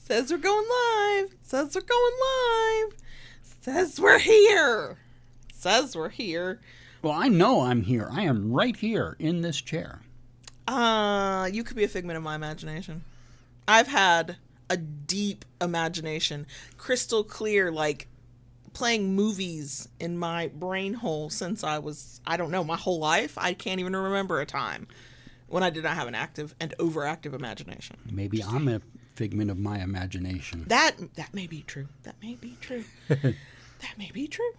Says we're going live. Says we're going live. Says we're here. Says we're here. Well, I know I'm here. I am right here in this chair. You could be a figment of my imagination. I've had a deep imagination, crystal clear, like playing movies in my brain hole since I was, I don't know, my whole life. I can't even remember a time when I did not have an active and overactive imagination. Maybe I'm a figment of my imagination. That may be true. That may be true. That may be true.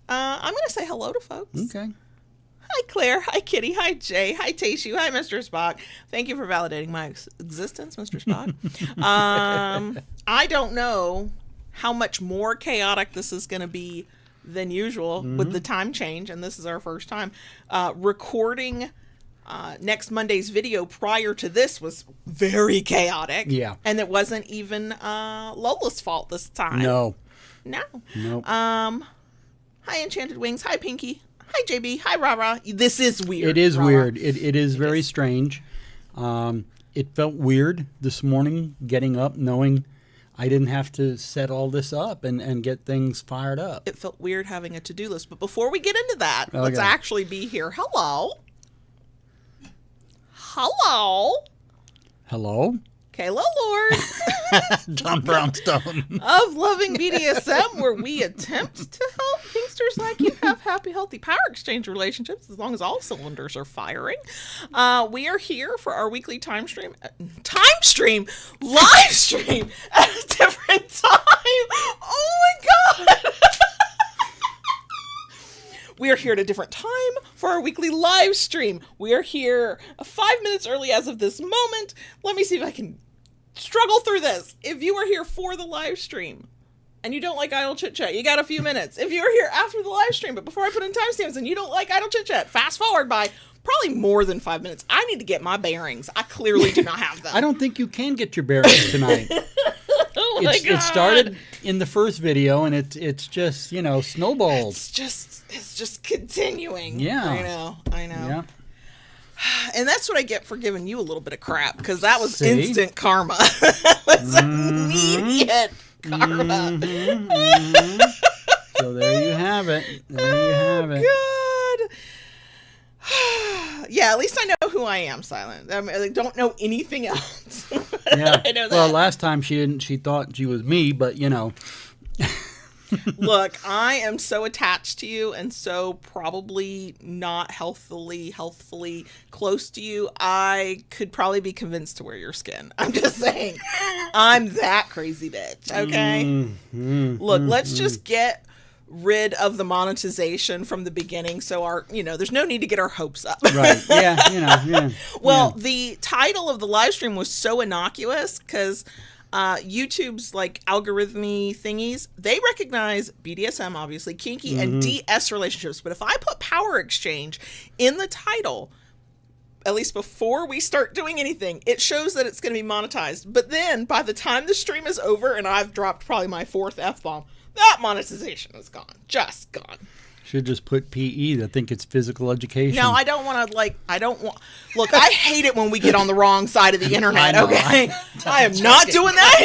I'm going to say hello to folks. Okay. Hi, Claire. Hi, Kitty. Hi, Jay. Hi, Taishu. Hi, Mr. Spock. Thank you for validating my existence, Mr. Spock. I don't know how much more chaotic this is going to be than usual with the time change, and this is our first time. Recording next Monday's video prior to this was very chaotic. Yeah. And it wasn't even Lola's fault this time. No. Nope. Hi, Enchanted Wings. Hi, Pinky. Hi, JB. Hi, Rara. This is weird. It is Rara. weird. It is very strange. It felt weird this morning getting up knowing I didn't have to set all this up and get things fired up. It felt weird having a to-do list. But before we get into that, let's actually be here. Hello. Hello. Hello? Kayla Lord. John Brownstone. Of Loving BDSM, where we attempt to help kinksters like you have happy, healthy power exchange relationships as long as all cylinders are firing. We are here for our weekly live stream at a different time. Oh my God. We are here at a different time for our weekly live stream. We are here 5 minutes early as of this moment. Let me see if I can struggle through this. If you are here for the live stream and you don't like idle chit chat, you got a few minutes. If you're here after the live stream, but before I put in timestamps and you don't like idle chit chat, fast forward by probably more than 5 minutes. I need to get my bearings. I clearly do not have them. I don't think you can get your bearings tonight. Oh my God. It started in the first video and it's just, snowballed. It's just continuing. Yeah. I know. Yeah. And that's what I get for giving you a little bit of crap, because that was See? instant karma. That was immediate karma. So there you have it. God. Yeah, at least I know who I am, Silent. I don't know anything else. Yeah. I know that. Well, last time she thought she was me, but Look, I am so attached to you and so probably not healthfully close to you. I could probably be convinced to wear your skin. I'm just saying. I'm that crazy bitch, okay? Look, let's just get rid of the monetization from the beginning, so there's no need to get our hopes up. Right. Yeah, Well, the title of the live stream was so innocuous because YouTube's algorithmy thingies, they recognize BDSM, obviously, kinky, and DS relationships. But if I put power exchange in the title, at least before we start doing anything, it shows that it's going to be monetized. But then by the time the stream is over and I've dropped probably my 4th F-bomb, that monetization is gone. Just gone. Should just put PE. I think it's physical education. No, I don't want to, look, I hate it when we get on the wrong side of the internet, okay? I am not doing that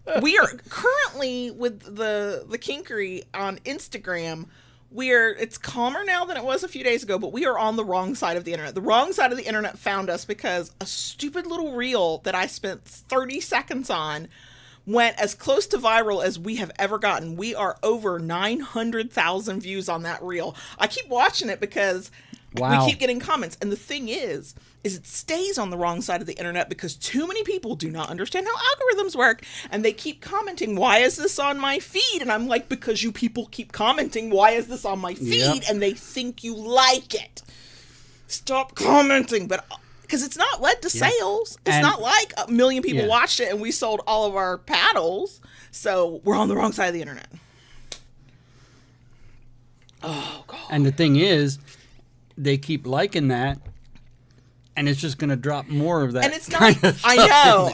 here. We are currently with the kinkery on Instagram. It's calmer now than it was a few days ago, but we are on the wrong side of the internet. The wrong side of the internet found us because a stupid little reel that I spent 30 seconds on went as close to viral as we have ever gotten. We are over 900,000 views on that reel. I keep watching it because we keep getting comments. And the thing is it stays on the wrong side of the internet because too many people do not understand how algorithms work. And they keep commenting, why is this on my feed? And I'm like, because you people keep commenting, why is this on my feed? Yep. And they think you like it. Stop commenting. But because it's not led to sales. It's not like 1 million people watched it and we sold all of our paddles. So we're on the wrong side of the internet. Oh, God. And the thing is, they keep liking that, and it's just going to drop more of that. And it's not. I know.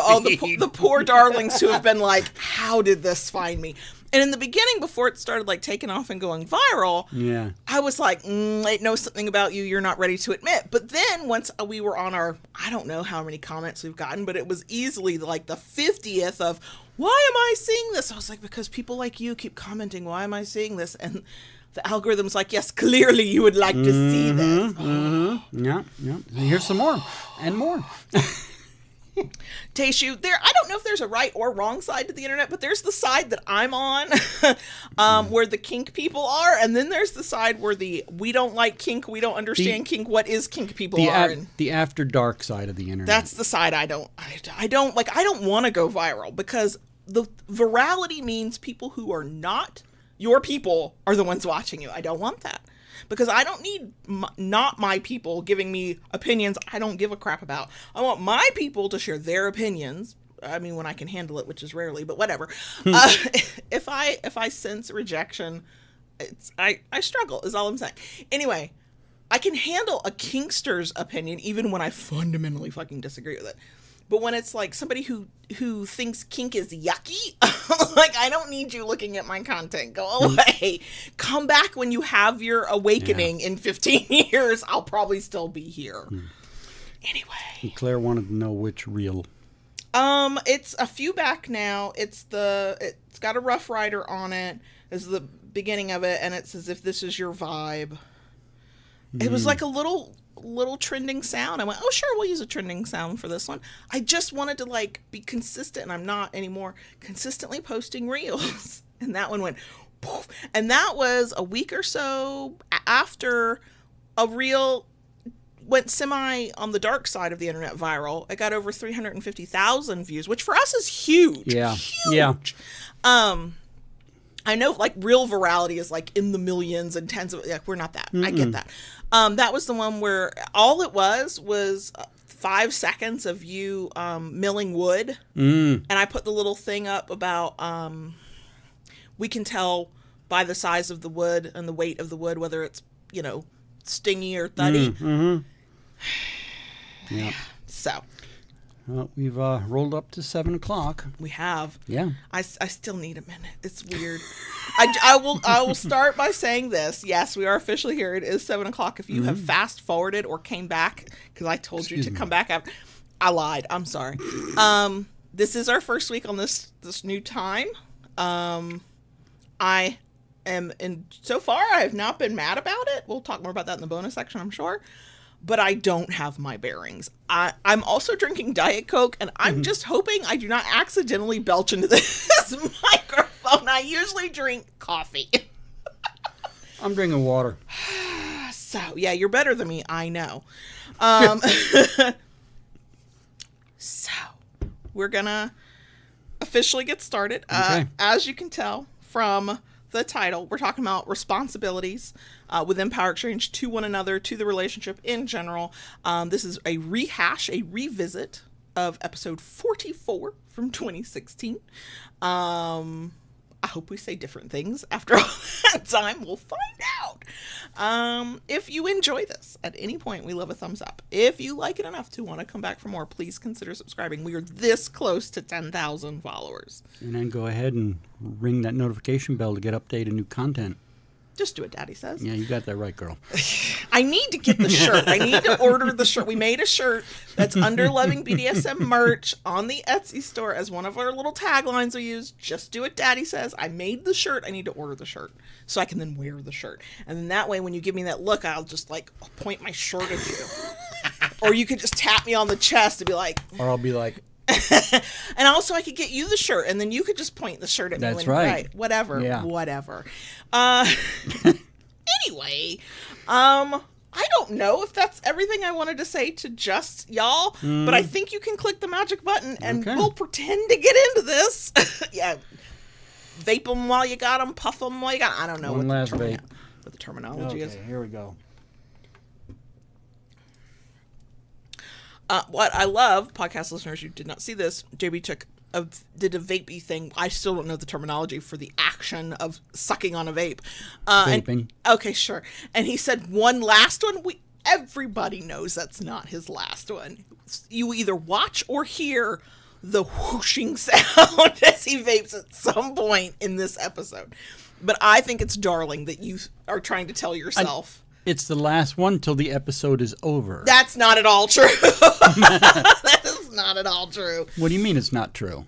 Oh, the poor darlings who have been like, how did this find me? And in the beginning, before it started like taking off and going viral, Yeah. I was like, I know something about you you're not ready to admit. But then once we were on our, I don't know how many comments we've gotten, but it was easily like the 50th of, why am I seeing this? I was like, because people like you keep commenting, why am I seeing this? And the algorithm's like, yes, clearly you would like to see this. Yeah. Here's some more and more. Tayshu, I don't know if there's a right or wrong side to the internet, but there's the side that I'm on, where the kink people are, and then there's the side where we don't like kink, we don't understand kink, what is kink people are. The after dark side of the internet. That's the side I don't want to go viral, because the virality means people who are not your people are the ones watching you. I don't want that. Because I don't need not my people giving me opinions I don't give a crap about. I want my people to share their opinions. I mean, when I can handle it, which is rarely, but whatever. If I sense rejection, I struggle, is all I'm saying. Anyway, I can handle a kinkster's opinion even when I fundamentally fucking disagree with it. But when it's like somebody who thinks kink is yucky, like, I don't need you looking at my content. Go away. Come back when you have your awakening in 15 years. I'll probably still be here. Anyway. Claire wanted to know which reel. It's a few back now. It's got a Rough Rider on it. This is the beginning of it, and it says, if this is your vibe. It was like a little trending sound. I went, oh sure, we'll use a trending sound for this one. I just wanted to like be consistent, and I'm not anymore, consistently posting reels. And that one went poof. And that was a week or so after a reel went semi on the dark side of the internet viral. It got over 350,000 views, which for us is huge. Yeah. Huge. Yeah. I know like real virality is like in the millions and tens of, like, we're not that. I get that. That was the one where all it was 5 seconds of you milling wood. And I put the little thing up about we can tell by the size of the wood and the weight of the wood whether it's, stingy or thuddy. Yeah. So. Well, we've rolled up to 7 o'clock. We have. Yeah. I still need a minute. It's weird. I will start by saying this. Yes, we are officially here. It is 7 o'clock. If you have fast forwarded or came back, because I told you to come back after, I lied. I'm sorry. This is our first week on this new time. I am, and so far I have not been mad about it. We'll talk more about that in the bonus section, I'm sure. But I don't have my bearings. I'm also drinking Diet Coke, and I'm just hoping I do not accidentally belch into this microphone. I usually drink coffee. I'm drinking water. So, yeah, you're better than me. I know. So, we're going to officially get started. Okay. As you can tell from the title, we're talking about responsibilities within power exchange to one another, to the relationship in general. This is a revisit of episode 44 from 2016. I hope we say different things after all that time. We'll find out. If you enjoy this at any point, we love a thumbs up. If you like it enough to want to come back for more, please consider subscribing. We are this close to 10,000 followers. And then go ahead and ring that notification bell to get updated new content. Just do what Daddy says. Yeah, you got that right, girl. I need to get the shirt. I need to order the shirt. We made a shirt that's under Loving BDSM merch on the Etsy store as one of our little taglines we use. Just do what Daddy says. I made the shirt. I need to order the shirt so I can then wear the shirt. And then that way, when you give me that look, I'll just like point my shirt at you. Or you could just tap me on the chest and be like. Or I'll be like. And also I could get you the shirt and then you could just point the shirt at me. That's right. Whatever. Yeah. Whatever. Anyway, I don't know if that's everything I wanted to say to just y'all, but I think you can click the magic button and we'll pretend to get into this. Yeah. Vape them while you got them, puff them while you got them. I don't know what the terminology is. Okay, here we go. What I love, podcast listeners, you did not see this. JB did a vapey thing. I still don't know the terminology for the action of sucking on a vape. Vaping. Okay, sure. And he said one last one. Everybody knows that's not his last one. You either watch or hear the whooshing sound as he vapes at some point in this episode. But I think it's darling that you are trying to tell yourself. It's the last one till the episode is over. That's not at all true. That is not at all true. What do you mean it's not true?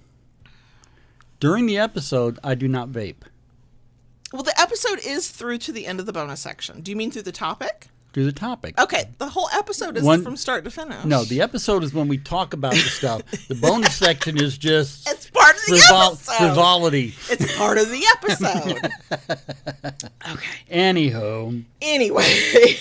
During the episode, I do not vape. Well, the episode is through to the end of the bonus section. Do you mean through the topic? Through the topic. Okay, the whole episode is from start to finish. No, the episode is when we talk about the stuff. The bonus section is just... It's part of the episode. Frivolity. It's part of the episode. Okay. Anywho. Anyway.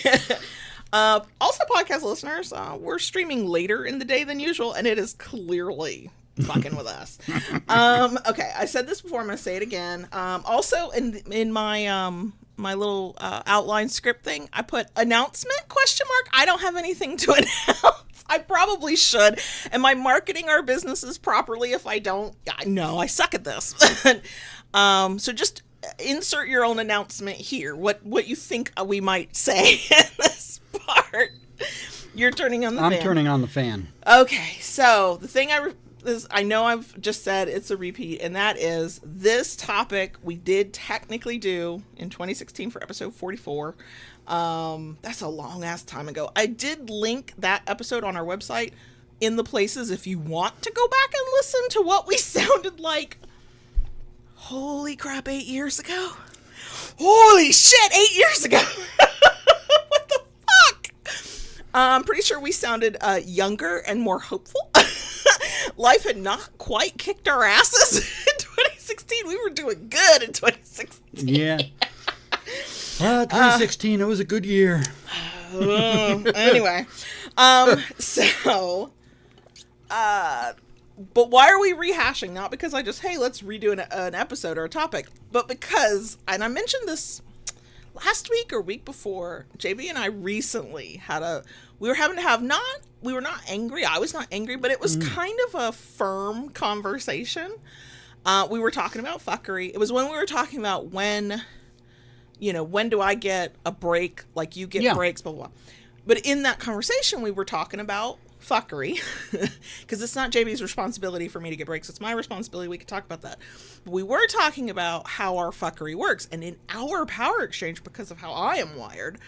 Also, podcast listeners, we're streaming later in the day than usual, and it is clearly fucking with us. Okay, I said this before, I'm going to say it again. Also, in my... my little outline script thing, I put announcement ? I don't have anything to announce. I probably should. Am I marketing our businesses properly if I don't? No, I suck at this. So just insert your own announcement here. What you think we might say in this part. You're turning on the fan. I'm turning on the fan. Okay, so the thing I know I've just said it's a repeat, and that is this topic we did technically do in 2016 for episode 44. That's a long ass time ago. I did link that episode on our website in the places if you want to go back and listen to what we sounded like. Holy crap, 8 years ago? Holy shit, 8 years ago! What the fuck? I'm pretty sure we sounded younger and more hopeful. Life had not quite kicked our asses in 2016. We were doing good in 2016. Yeah. 2016, it was a good year. Anyway. But why are we rehashing? Not because I just, hey, let's redo an episode or a topic, but because, and I mentioned this last week or week before, JB and I recently we were not angry. I was not angry, but it was kind of a firm conversation. We were talking about fuckery. It was when we were talking about when do I get a break? Like you get breaks, blah, blah, blah. But in that conversation, we were talking about fuckery because it's not JB's responsibility for me to get breaks. It's my responsibility. We could talk about that. But we were talking about how our fuckery works. And in our power exchange, because of how I am wired,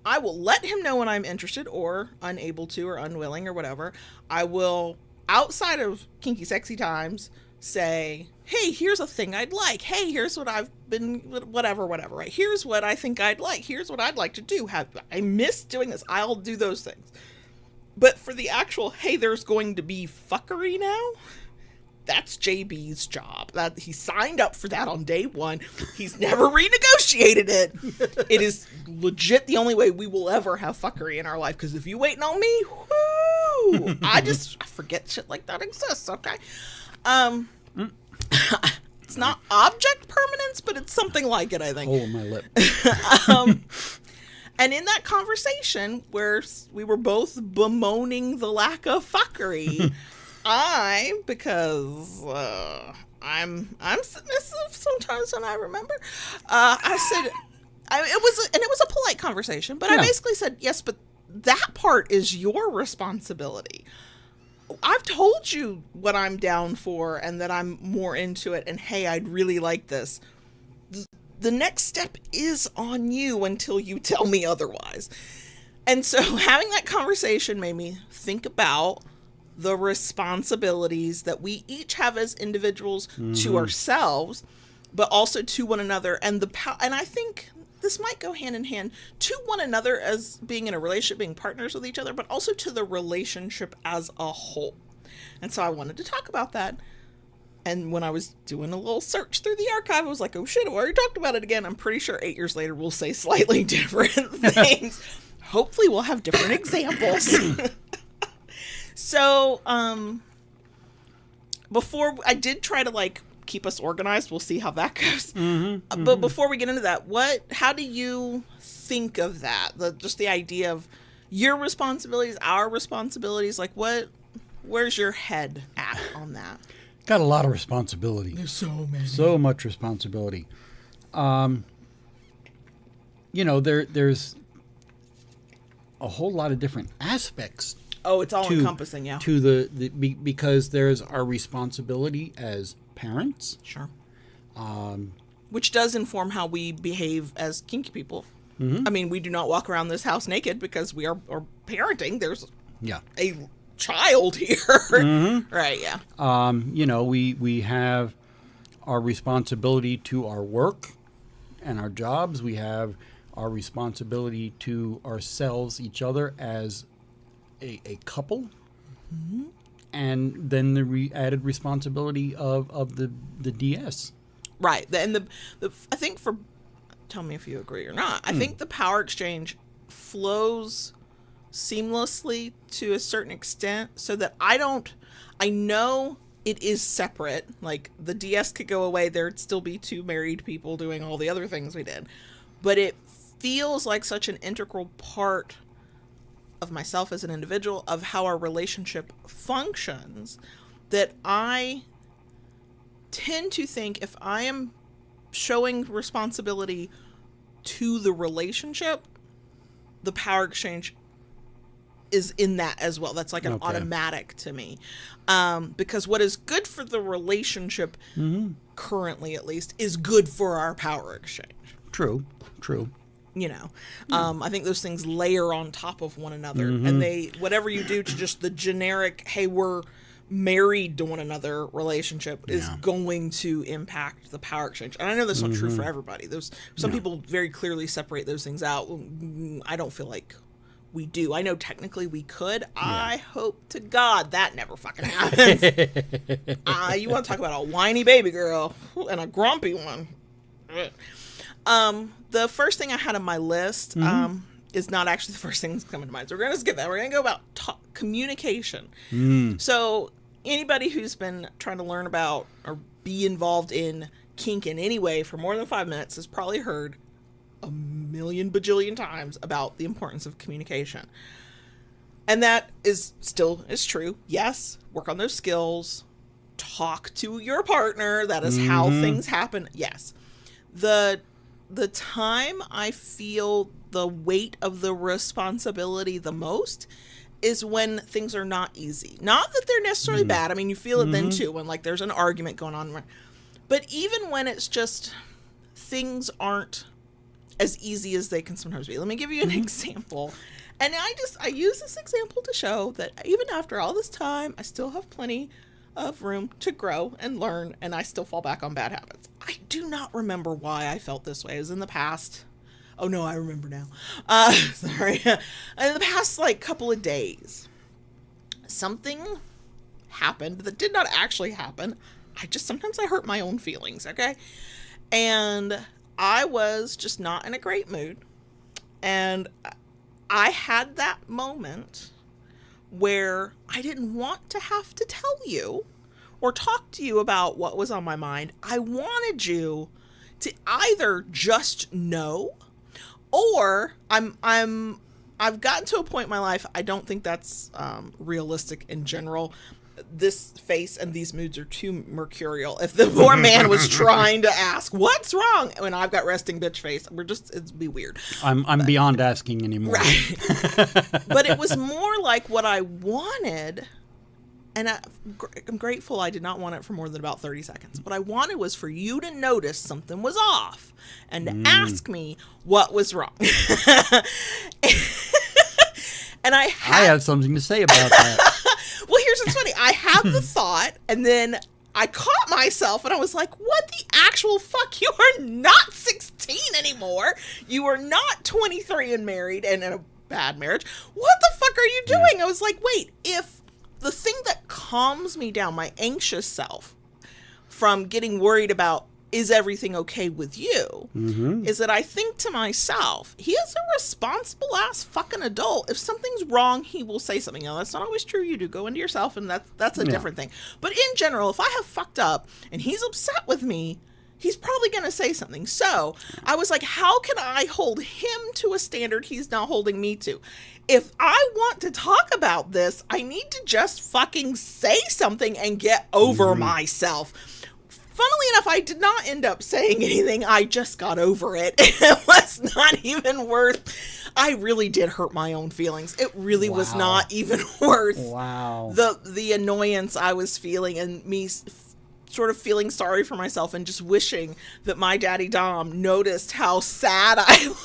I will let him know when I'm interested or unable to or unwilling or whatever. I will, outside of kinky sexy times, say, hey, here's a thing I'd like. Hey, here's what I've been, whatever, right? Here's what I think I'd like. Here's what I'd like to do. I miss doing this. I'll do those things. But for the actual, hey, there's going to be fuckery now, that's JB's job. That he signed up for that on day one. He's never renegotiated it. It is legit the only way we will ever have fuckery in our life. Because if you waiting on me, whoo, I forget shit like that exists. Okay, it's not object permanence, but it's something like it. I think. Oh, my lip. And in that conversation where we were both bemoaning the lack of fuckery. Because I'm submissive sometimes when I remember. I said, it was a polite conversation, but I basically said, yes, but that part is your responsibility. I've told you what I'm down for and that I'm more into it. And hey, I'd really like this. The next step is on you until you tell me otherwise. And so having that conversation made me think about the responsibilities that we each have as individuals to ourselves, but also to one another, and and I think this might go hand in hand to one another as being in a relationship, being partners with each other, but also to the relationship as a whole. And so I wanted to talk about that. And when I was doing a little search through the archive, I was like, oh shit, I already talked about it again. I'm pretty sure 8 years later we'll say slightly different things. Hopefully we'll have different examples. So, before I did try to keep us organized, we'll see how that goes. But before we get into that, how do you think of that? Just the idea of your responsibilities, our responsibilities, where's your head at on that? Got a lot of responsibility. There's so many. So much responsibility. There's a whole lot of different aspects Oh, it's all encompassing, yeah. Because there's our responsibility as parents. Sure. Which does inform how we behave as kinky people. Mm-hmm. I mean, we do not walk around this house naked because we are parenting. There's a child here. Mm-hmm. Right, yeah. We have our responsibility to our work and our jobs. We have our responsibility to ourselves, each other, as a couple. Mm-hmm. And then the added responsibility of the DS. Right. And I think tell me if you agree or not, I think the power exchange flows seamlessly to a certain extent so that I know it is separate. Like, the DS could go away, there'd still be two married people doing all the other things we did. But it feels like such an integral part of myself as an individual, of how our relationship functions, that I tend to think if I am showing responsibility to the relationship, the power exchange is in that as well. That's like an automatic to me. Because what is good for the relationship, currently at least, is good for our power exchange. True. I think those things layer on top of one another. And whatever you do to just the generic, hey, we're married to one another relationship is going to impact the power exchange. And I know that's not true for everybody. Some people very clearly separate those things out. I don't feel like we do. I know technically we could. I hope to God that never fucking happens. You want to talk about a whiny baby girl and a grumpy one. The first thing I had on my list is not actually the first thing that's coming to mind. So we're going to skip that. We're going to go about communication. So anybody who's been trying to learn about or be involved in kink in any way for more than 5 minutes has probably heard a million bajillion times about the importance of communication. And that is true. Yes, work on those skills. Talk to your partner. That is how things happen. Yes. The time I feel the weight of the responsibility the most is when things are not easy. Not that they're necessarily bad. I mean, you feel it then too, when like there's an argument going on. But even when it's just things aren't as easy as they can sometimes be. Let me give you an example. And I use this example to show that even after all this time, I still have plenty of room to grow and learn, and I still fall back on bad habits. I do not remember why I felt this way. It was in the past. Oh no, I remember now. Sorry. In the past couple of days, something happened that did not actually happen. Sometimes I hurt my own feelings, okay? And I was just not in a great mood. And I had that moment where I didn't want to have to tell you or talk to you about what was on my mind. I wanted you to either just know, or I've gotten to a point in my life, I don't think that's realistic in general. This face and these moods are too mercurial. If the poor man was trying to ask, what's wrong? When I've got resting bitch face, it'd be weird. I'm beyond asking anymore. Right. But it was more like what I wanted. And I'm grateful I did not want it for more than about 30 seconds. What I wanted was for you to notice something was off and to ask me what was wrong. And I have something to say about that. Well, here's what's funny. I had the thought, and then I caught myself, and I was like, what the actual fuck? You are not 16 anymore. You are not 23 and married and in a bad marriage. What the fuck are you doing? I was like, wait, if the thing that calms me down, my anxious self, from getting worried about is everything okay with you, is that I think to myself, he is a responsible ass fucking adult. If something's wrong, he will say something. Now, that's not always true. You do go into yourself, and that's a different thing. But in general, if I have fucked up and he's upset with me, he's probably going to say something. So I was like, how can I hold him to a standard he's not holding me to? If I want to talk about this, I need to just fucking say something and get over myself. Funnily enough, I did not end up saying anything. I just got over it. It was not even worth I really did hurt my own feelings. It really was Wow. not even worth Wow. the annoyance I was feeling, and me sort of feeling sorry for myself and just wishing that my daddy Dom noticed how sad I looked.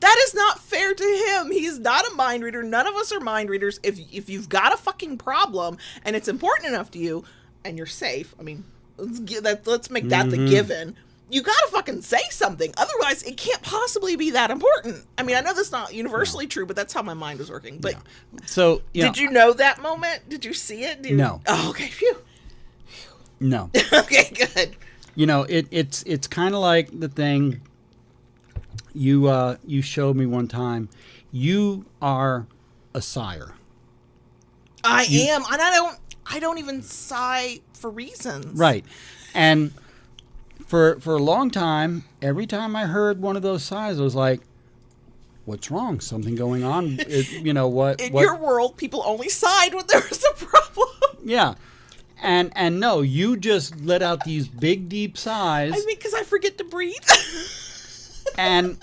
That is not fair to him. He's not a mind reader. None of us are mind readers. If you've got a fucking problem and it's important enough to you and you're safe, I mean, let's make that the given. You gotta fucking say something. Otherwise, it can't possibly be that important. I mean, I know that's not universally true, but that's how my mind was working. But so, did you know that moment? Did you see it? No. Oh, okay. Phew. No. Okay, good. You know, it's kind of like the thing you showed me one time. You are a sire. I am, and I don't even sigh for reasons. Right. And for a long time, every time I heard one of those sighs, I was like, what's wrong? Something going on? You know, what? In your world, people only sighed when there was a problem. Yeah. And no, you just let out these big, deep sighs. I mean, because I forget to breathe. And,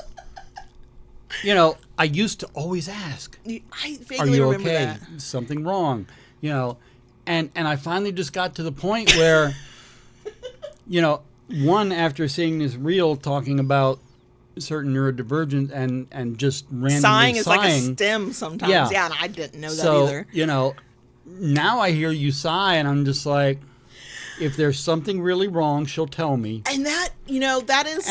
you know, I used to always ask, I vaguely are you remember okay? that. Something wrong? You know, and I finally just got to the point where, you know, one, after seeing this reel talking about certain neurodivergent and just randomly Sighing is like a stem sometimes. Yeah, and I didn't know that either. You know, now I hear you sigh and I'm just like, if there's something really wrong, she'll tell me. And that, you know, that is...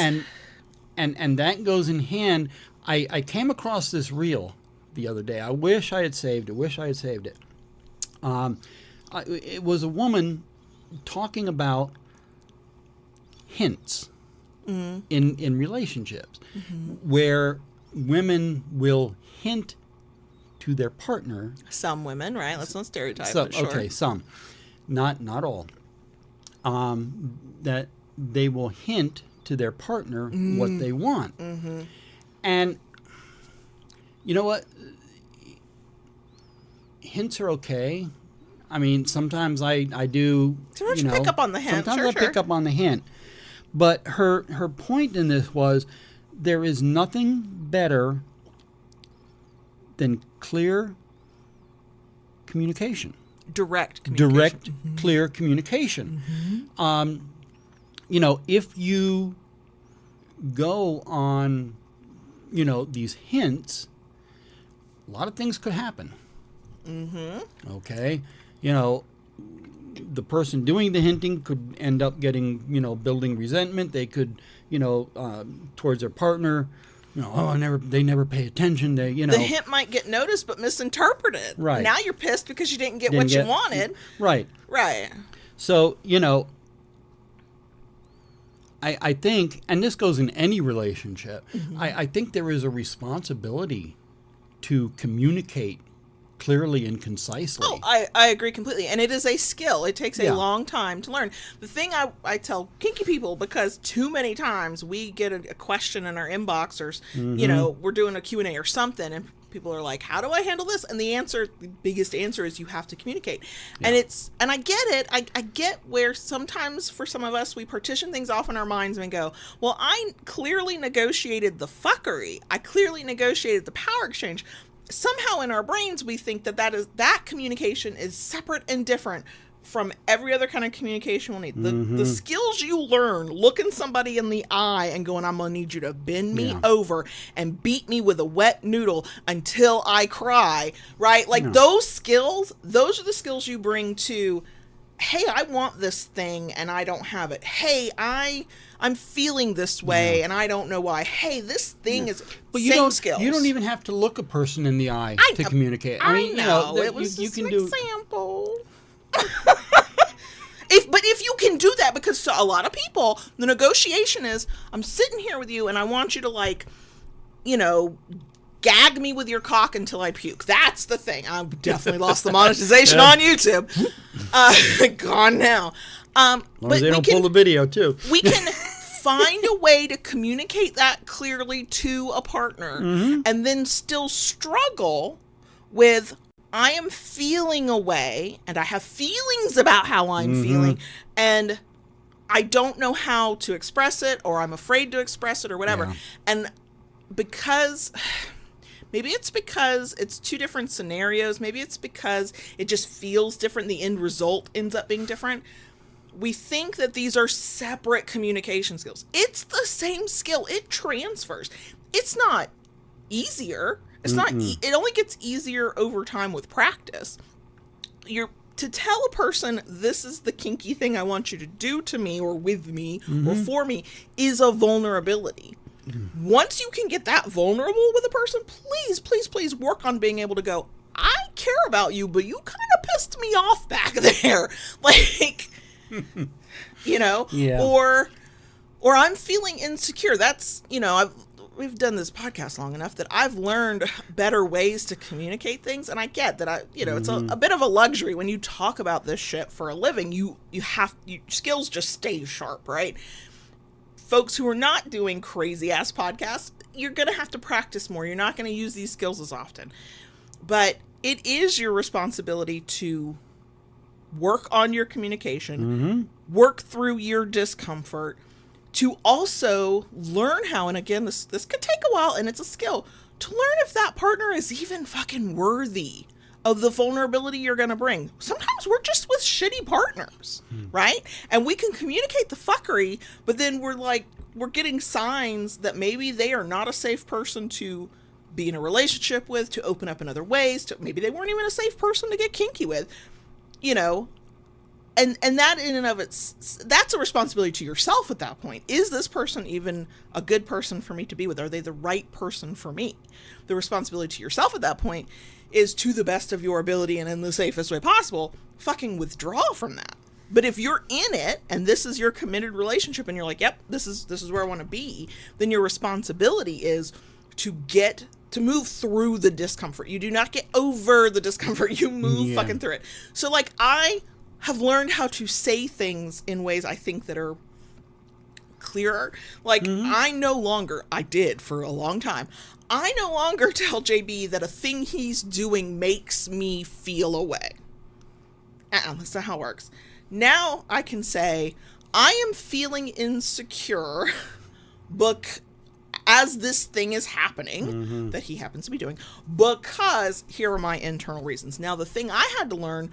And that goes in hand. I came across this reel the other day. I wish I had saved it. It was a woman talking about hints in relationships, where women will hint to their partner. Some women, right? Let's not stereotype. So, but sure. Okay, some, not all. That they will hint to their partner what they want, and you know what? Hints are okay. I mean, sometimes I do. Sometimes you pick up on the hint. Sometimes I pick up on the hint. But her point in this was, there is nothing better than clear communication. Direct communication. Direct, clear communication. You know, if you go on, you know, these hints, a lot of things could happen. Okay? You know, the person doing the hinting could end up getting, you know, building resentment. They could, you know, towards their partner, you know, they never pay attention. They, you know. The hint might get noticed but misinterpreted. Right. Now you're pissed because you didn't get what you wanted. Right. Right. So, you know, I think, and this goes in any relationship, I think there is a responsibility to communicate clearly and concisely. Oh, I agree completely. And it is a skill. It takes a long time to learn. The thing I tell kinky people, because too many times we get a question in our inbox, or, you know, we're doing a Q&A or something, and people are like, how do I handle this? And the biggest answer is you have to communicate. Yeah. And I get it. I get where sometimes for some of us, we partition things off in our minds and go, well, I clearly negotiated the fuckery. I clearly negotiated the power exchange. Somehow in our brains, we think that communication is separate and different from every other kind of communication we'll need. The skills you learn, looking somebody in the eye and going, I'm going to need you to bend me over and beat me with a wet noodle until I cry, right? Like those skills, those are the skills you bring to, hey, I want this thing and I don't have it. Hey, I'm feeling this way and I don't know why. Hey, this thing is same skills. You don't even have to look a person in the eye to communicate. I mean, you know, it was you just can an do example. But if you can do that, because a lot of people, the negotiation is, I'm sitting here with you and I want you to, like, you know, gag me with your cock until I puke. That's the thing. I've definitely lost the monetization on YouTube. Gone now. As long as they don't pull the video too. We can find a way to communicate that clearly to a partner and then still struggle with, I am feeling a way and I have feelings about how I'm feeling, and I don't know how to express it, or I'm afraid to express it, or whatever. Yeah. And because maybe it's because it's two different scenarios, maybe it's because it just feels different, the end result ends up being different. We think that these are separate communication skills. It's the same skill. It transfers. It's not easier. It's not. It only gets easier over time with practice. To tell a person, this is the kinky thing I want you to do to me or with me or for me, is a vulnerability. Once you can get that vulnerable with a person, please, please, please work on being able to go, I care about you, but you kind of pissed me off back there. Like, you know, or I'm feeling insecure. That's, you know, we've done this podcast long enough that I've learned better ways to communicate things. And I get that it's a bit of a luxury when you talk about this shit for a living. Your skills just stay sharp, right? Folks who are not doing crazy ass podcasts, you're going to have to practice more. You're not going to use these skills as often, but it is your responsibility to work on your communication, work through your discomfort, to also learn how, and again, this could take a while, and it's a skill, to learn if that partner is even fucking worthy of the vulnerability you're going to bring. Sometimes we're just with shitty partners, right? And we can communicate the fuckery, but then we're getting signs that maybe they are not a safe person to be in a relationship with, to open up in other ways, maybe they weren't even a safe person to get kinky with, you know. And that in and of that's a responsibility to yourself at that point. Is this person even a good person for me to be with? Are they the right person for me? The responsibility to yourself at that point is, to the best of your ability and in the safest way possible, fucking withdraw from that. But if you're in it and this is your committed relationship and you're like, yep, this is where I want to be, then your responsibility is to move through the discomfort. You do not get over the discomfort. You move fucking through it. So like, I have learned how to say things in ways I think that are clearer. Like, I did for a long time. I no longer tell JB that a thing he's doing makes me feel a way. That's not how it works. Now I can say, I am feeling insecure as this thing is happening, that he happens to be doing, because here are my internal reasons. Now, the thing I had to learn,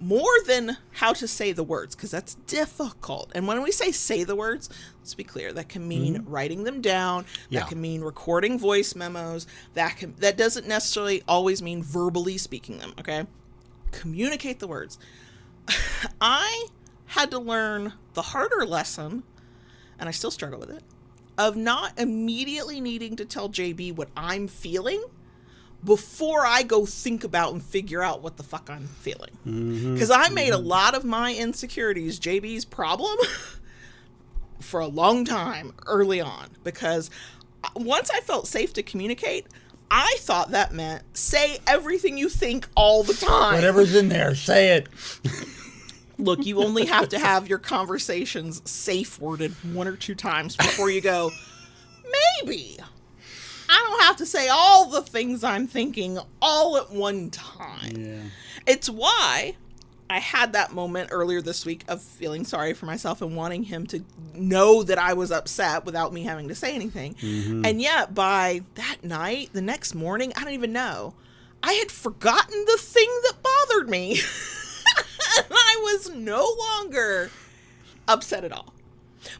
more than how to say the words, because that's difficult. And when we say the words, let's be clear, that can mean writing them down, that can mean recording voice memos, that doesn't necessarily always mean verbally speaking them, okay? Communicate the words. I had to learn the harder lesson, and I still struggle with it, of not immediately needing to tell JB what I'm feeling before I go think about and figure out what the fuck I'm feeling. Because I made a lot of my insecurities JB's problem for a long time early on. Because once I felt safe to communicate, I thought that meant say everything you think all the time. Whatever's in there, say it. Look, you only have to have your conversations safe worded 1 or 2 times before you go, maybe I don't have to say all the things I'm thinking all at one time. Yeah. It's why I had that moment earlier this week of feeling sorry for myself and wanting him to know that I was upset without me having to say anything. And yet by that night, the next morning, I don't even know, I had forgotten the thing that bothered me. And I was no longer upset at all.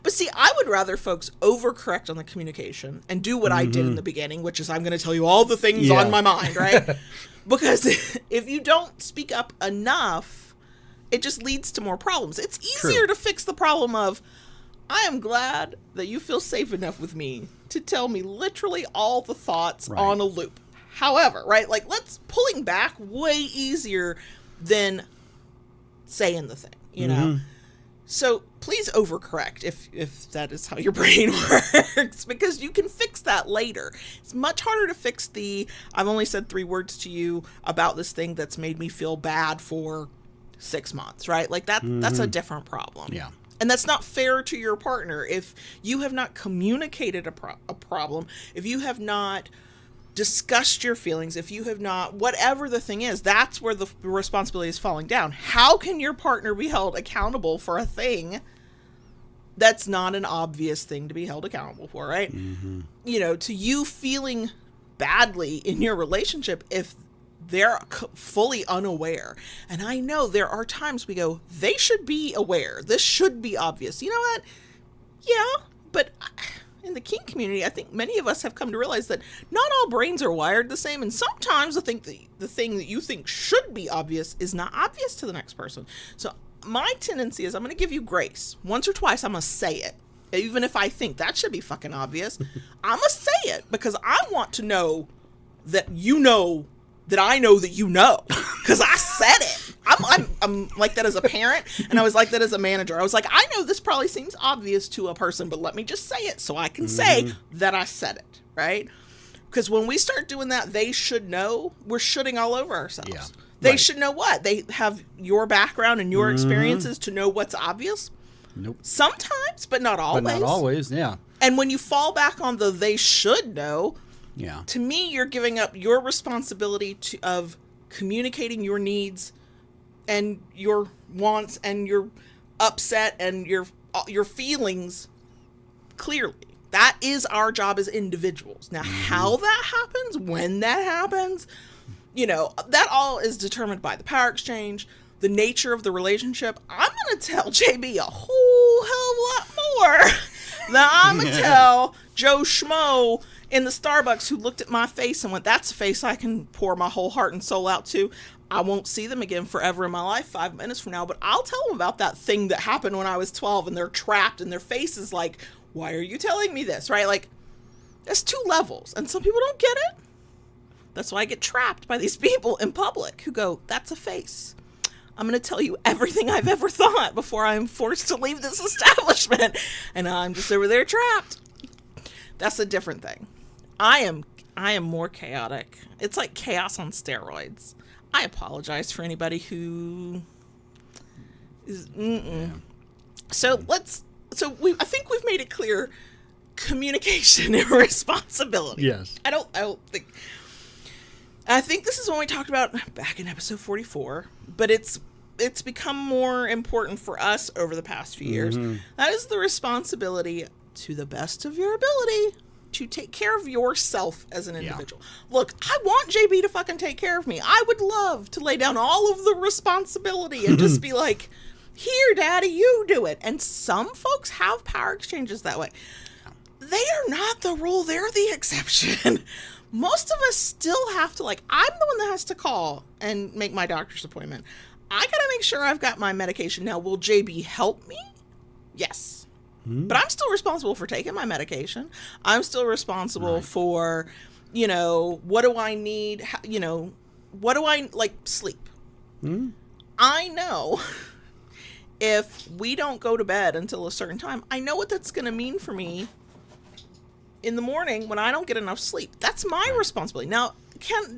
But see, I would rather folks overcorrect on the communication and do what I did in the beginning, which is I'm going to tell you all the things on my mind, right? Because if you don't speak up enough, it just leads to more problems. It's easier to fix the problem of, I am glad that you feel safe enough with me to tell me literally all the thoughts on a loop. However, right, like, pulling back way easier than saying the thing, you know? So please overcorrect if that is how your brain works, because you can fix that later. It's much harder to fix I've only said 3 words to you about this thing that's made me feel bad for 6 months, right? Like that's a different problem. Yeah. And that's not fair to your partner. If you have not communicated a problem, if you have not discussed your feelings, if you have not, whatever the thing is, that's where the responsibility is falling down. How can your partner be held accountable for a thing That's not an obvious thing to be held accountable for, right? Mm-hmm. You know, to you feeling badly in your relationship if they're fully unaware. And I know there are times we go, they should be aware. This should be obvious. You know what? Yeah, but in the kink community, I think many of us have come to realize that not all brains are wired the same. And sometimes the thing that you think should be obvious is not obvious to the next person. So my tendency is I'm going to give you grace. Once or twice, I'm going to say it. Even if I think that should be fucking obvious, I'm going to say it because I want to know that you know that I know that you know, because I said it. I'm like that as a parent, and I was like that as a manager. I was like, I know this probably seems obvious to a person, but let me just say it so I can say that I said it, right? Because when we start doing that, they should know, we're shooting all over ourselves. Yeah. They should know what? They have your background and your experiences to know what's obvious? Nope. Sometimes, but not always. But not always, yeah. And when you fall back on the they should know, yeah, to me, you're giving up your responsibility of communicating your needs and your wants and your upset and your feelings clearly. That is our job as individuals. Now, how that happens, when that happens, you know, that all is determined by the power exchange, the nature of the relationship. I'm going to tell JB a whole hell of a lot more than I'm going to tell Joe Schmo in the Starbucks who looked at my face and went, that's a face I can pour my whole heart and soul out to. I won't see them again forever in my life 5 minutes from now, but I'll tell them about that thing that happened when I was 12 and they're trapped and their face is like, why are you telling me this, right? Like, there's 2 levels and some people don't get it. That's why I get trapped by these people in public who go, that's a face. I'm going to tell you everything I've ever thought before I'm forced to leave this establishment. And I'm just over there trapped. That's a different thing. I am more chaotic. It's like chaos on steroids. I apologize for anybody who is. So I think we've made it clear. Communication and responsibility. Yes. I think this is what we talked about back in episode 44, but it's become more important for us over the past few years. That is the responsibility, to the best of your ability, to take care of yourself as an individual. Yeah. Look, I want JB to fucking take care of me. I would love to lay down all of the responsibility and just be like, here, daddy, you do it. And some folks have power exchanges that way. They are not the rule. They're the exception. Most of us still have to, like, I'm the one that has to call and make my doctor's appointment. I got to make sure I've got my medication. Now, will JB help me? Yes. But I'm still responsible for taking my medication. I'm still responsible for, you know, what do I need? You know, what do I, like, sleep? I know if we don't go to bed until a certain time, I know what that's going to mean for me in the morning when I don't get enough sleep. That's my responsibility. Now,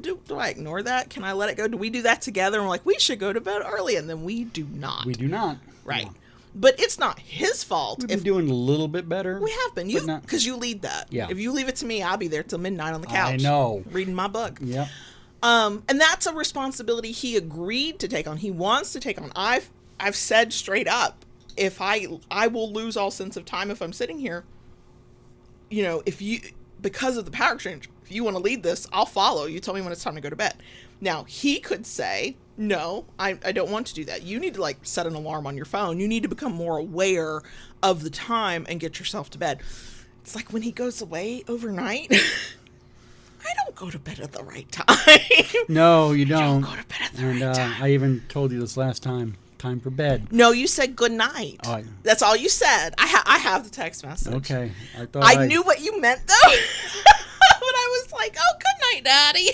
do I ignore that? Can I let it go? Do we do that together? And we're like, we should go to bed early, and then we do not. We do not. Right. No. But it's not his fault. We've been doing a little bit better. We have been. Because you lead that. Yeah. If you leave it to me, I'll be there till midnight on the couch. I know. Reading my book. Yep. And that's a responsibility he agreed to take on. He wants to take on. I've said straight up, if I will lose all sense of time if I'm sitting here. You know, because of the power exchange, if you want to lead this, I'll follow. You tell me when it's time to go to bed. Now, he could say, no, I don't want to do that. You need to, like, set an alarm on your phone. You need to become more aware of the time and get yourself to bed. It's like when he goes away overnight, I don't go to bed at the right time. No, you don't. I don't go to bed at the right time. I even told you this last time. Time for bed. No, you said good night. That's all you said. I have the text message. Okay. I knew what you meant, though. But I was like, oh, good night, Daddy.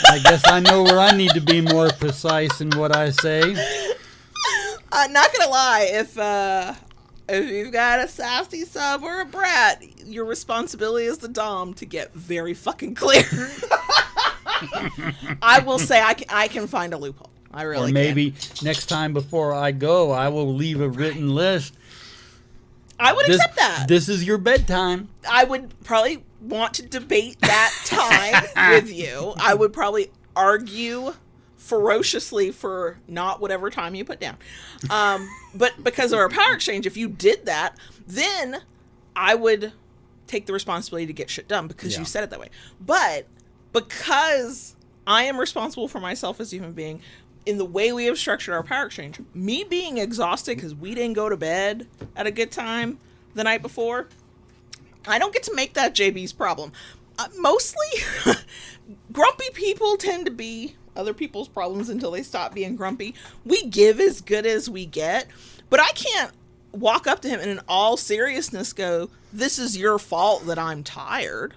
I guess I know where I need to be more precise in what I say. Not gonna lie, if you've got a sassy sub or a brat, your responsibility as the dom to get very fucking clear. I will say I can find a loophole. I really can. Or maybe next time before I go, I will leave a written list. I would accept that. This is your bedtime. I would probably want to debate that time with you. I would probably argue ferociously for not whatever time you put down. But because of our power exchange, if you did that, then I would take the responsibility to get shit done because you said it that way. But because I am responsible for myself as a human being, in the way we have structured our power exchange, me being exhausted because we didn't go to bed at a good time the night before, I don't get to make that JB's problem. Mostly, grumpy people tend to be other people's problems until they stop being grumpy. We give as good as we get, but I can't walk up to him and in all seriousness go, this is your fault that I'm tired.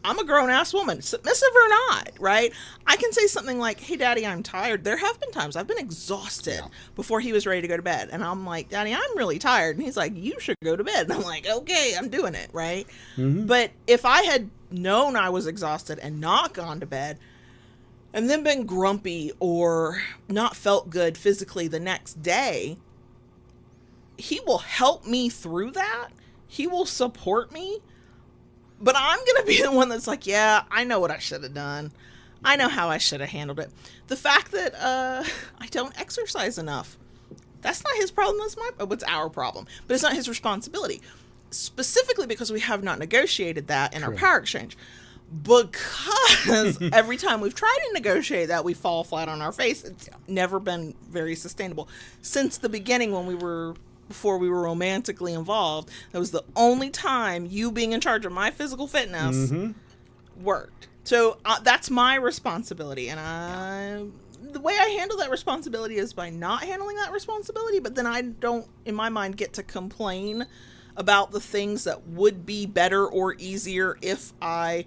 I'm a grown-ass woman, submissive or not, right? I can say something like, hey, Daddy, I'm tired. There have been times I've been exhausted before he was ready to go to bed. And I'm like, Daddy, I'm really tired. And he's like, you should go to bed. And I'm like, okay, I'm doing it, right? Mm-hmm. But if I had known I was exhausted and not gone to bed and then been grumpy or not felt good physically the next day, he will help me through that. He will support me. But I'm going to be the one that's like, yeah, I know what I should have done. I know how I should have handled it. The fact that I don't exercise enough, that's not his problem. It's our problem. But it's not his responsibility. Specifically because we have not negotiated that in our power exchange. Because every time we've tried to negotiate that, we fall flat on our face. It's never been very sustainable. Since the beginning before we were romantically involved, that was the only time you being in charge of my physical fitness worked. So that's my responsibility. And the way I handle that responsibility is by not handling that responsibility, but then I don't, in my mind, get to complain about the things that would be better or easier if I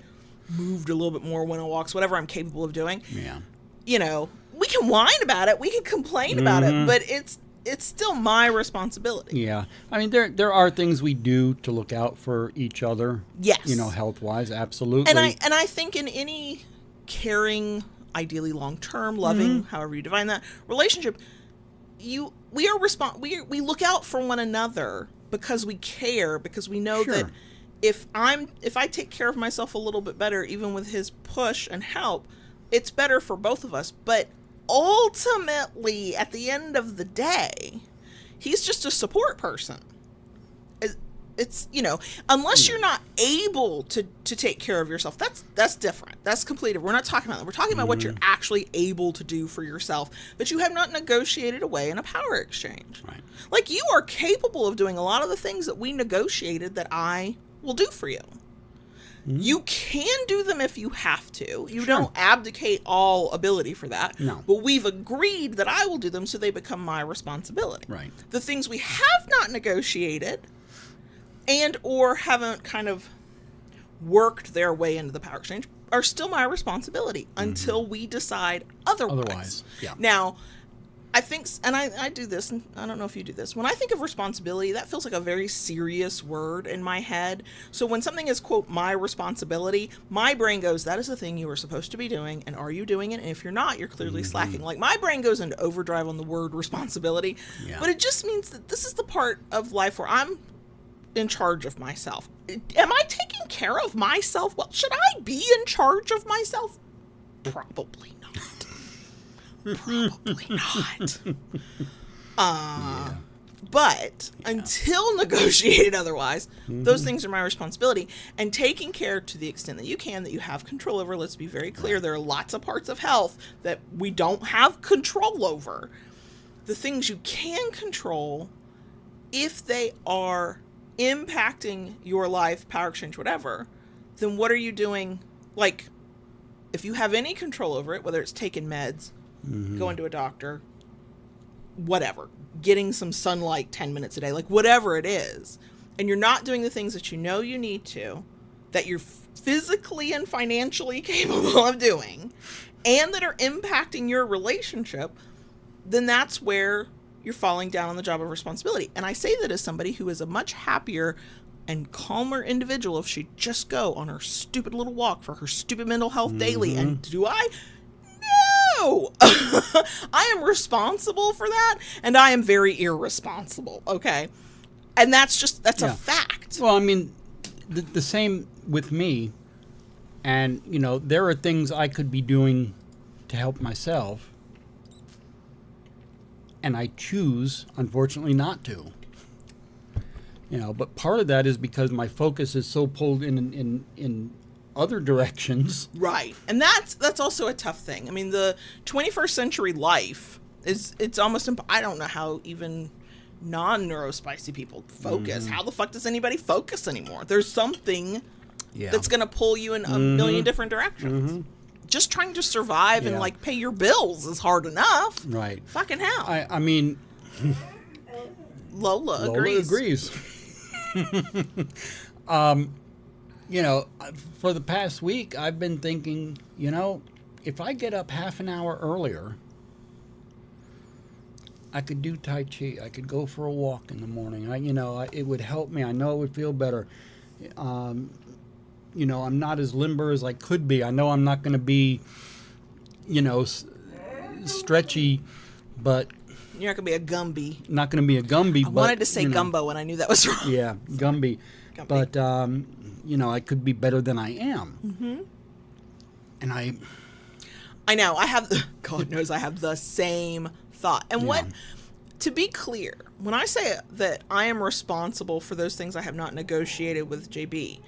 moved a little bit more, went on walks, whatever I'm capable of doing. Yeah. You know, we can whine about it, we can complain about it, but it's still my responsibility. Yeah. I mean, there are things we do to look out for each other. Yes. You know, health-wise, absolutely. And I think in any caring, ideally long-term, loving, however you define that, relationship, we look out for one another because we care, because we know that if I take care of myself a little bit better, even with his push and help, it's better for both of us. But ultimately, at the end of the day, he's just a support person. It's unless you're not able to take care of yourself, that's different. That's completely, we're not talking about that. We're talking about what you're actually able to do for yourself, but you have not negotiated away in a power exchange. Right. Like, you are capable of doing a lot of the things that we negotiated that I will do for you. You can do them if you have to. You don't abdicate all ability for that. No. But we've agreed that I will do them so they become my responsibility. Right. The things we have not negotiated and or haven't kind of worked their way into the power exchange are still my responsibility until we decide otherwise. Yeah. Now, I think, and I do this, and I don't know if you do this. When I think of responsibility, that feels like a very serious word in my head. So when something is, quote, my responsibility, my brain goes, that is the thing you were supposed to be doing, and are you doing it? And if you're not, you're clearly slacking. Like, my brain goes into overdrive on the word responsibility. Yeah. But it just means that this is the part of life where I'm in charge of myself. Am I taking care of myself? Well, should I be in charge of myself? Probably not. Probably not. But until negotiated otherwise, those things are my responsibility. And taking care to the extent that you can, that you have control over, let's be very clear, there are lots of parts of health that we don't have control over. The things you can control, if they are impacting your life, power exchange, whatever, then what are you doing? Like, if you have any control over it, whether it's taking meds, going to a doctor, whatever, getting some sunlight 10 minutes a day, like whatever it is, and you're not doing the things that you know you need to, that you're physically and financially capable of doing, and that are impacting your relationship, then that's where you're falling down on the job of responsibility. And I say that as somebody who is a much happier and calmer individual if she'd just go on her stupid little walk for her stupid mental health daily. And do I? No! I am responsible for that, and I am very irresponsible, okay? And that's a fact. Well, I mean, the same with me. And, there are things I could be doing to help myself, and I choose, unfortunately, not to. You know, but part of that is because my focus is so pulled in other directions. Right. And that's also a tough thing. I mean, the 21st century life it's almost I don't know how even non-neurospicy people focus. How the fuck does anybody focus anymore? There's something that's going to pull you in a million different directions. Just trying to survive and like pay your bills is hard enough. Right. Fucking hell. I mean, Lola agrees. You know, for the past week, I've been thinking, you know, if I get up half an hour earlier, I could do Tai Chi. I could go for a walk in the morning. It would help me. I know it would feel better. You know, I'm not as limber as I could be. I know I'm not going to be, you know, stretchy, but... You're not going to be a Gumby. Not going to be a Gumby. I wanted to say Gumbo, and I knew that was wrong. Yeah, Gumby. But, you know, I could be better than I am. And I know. God knows I have the same thought. And to be clear, when I say that I am responsible for those things I have not negotiated with JB,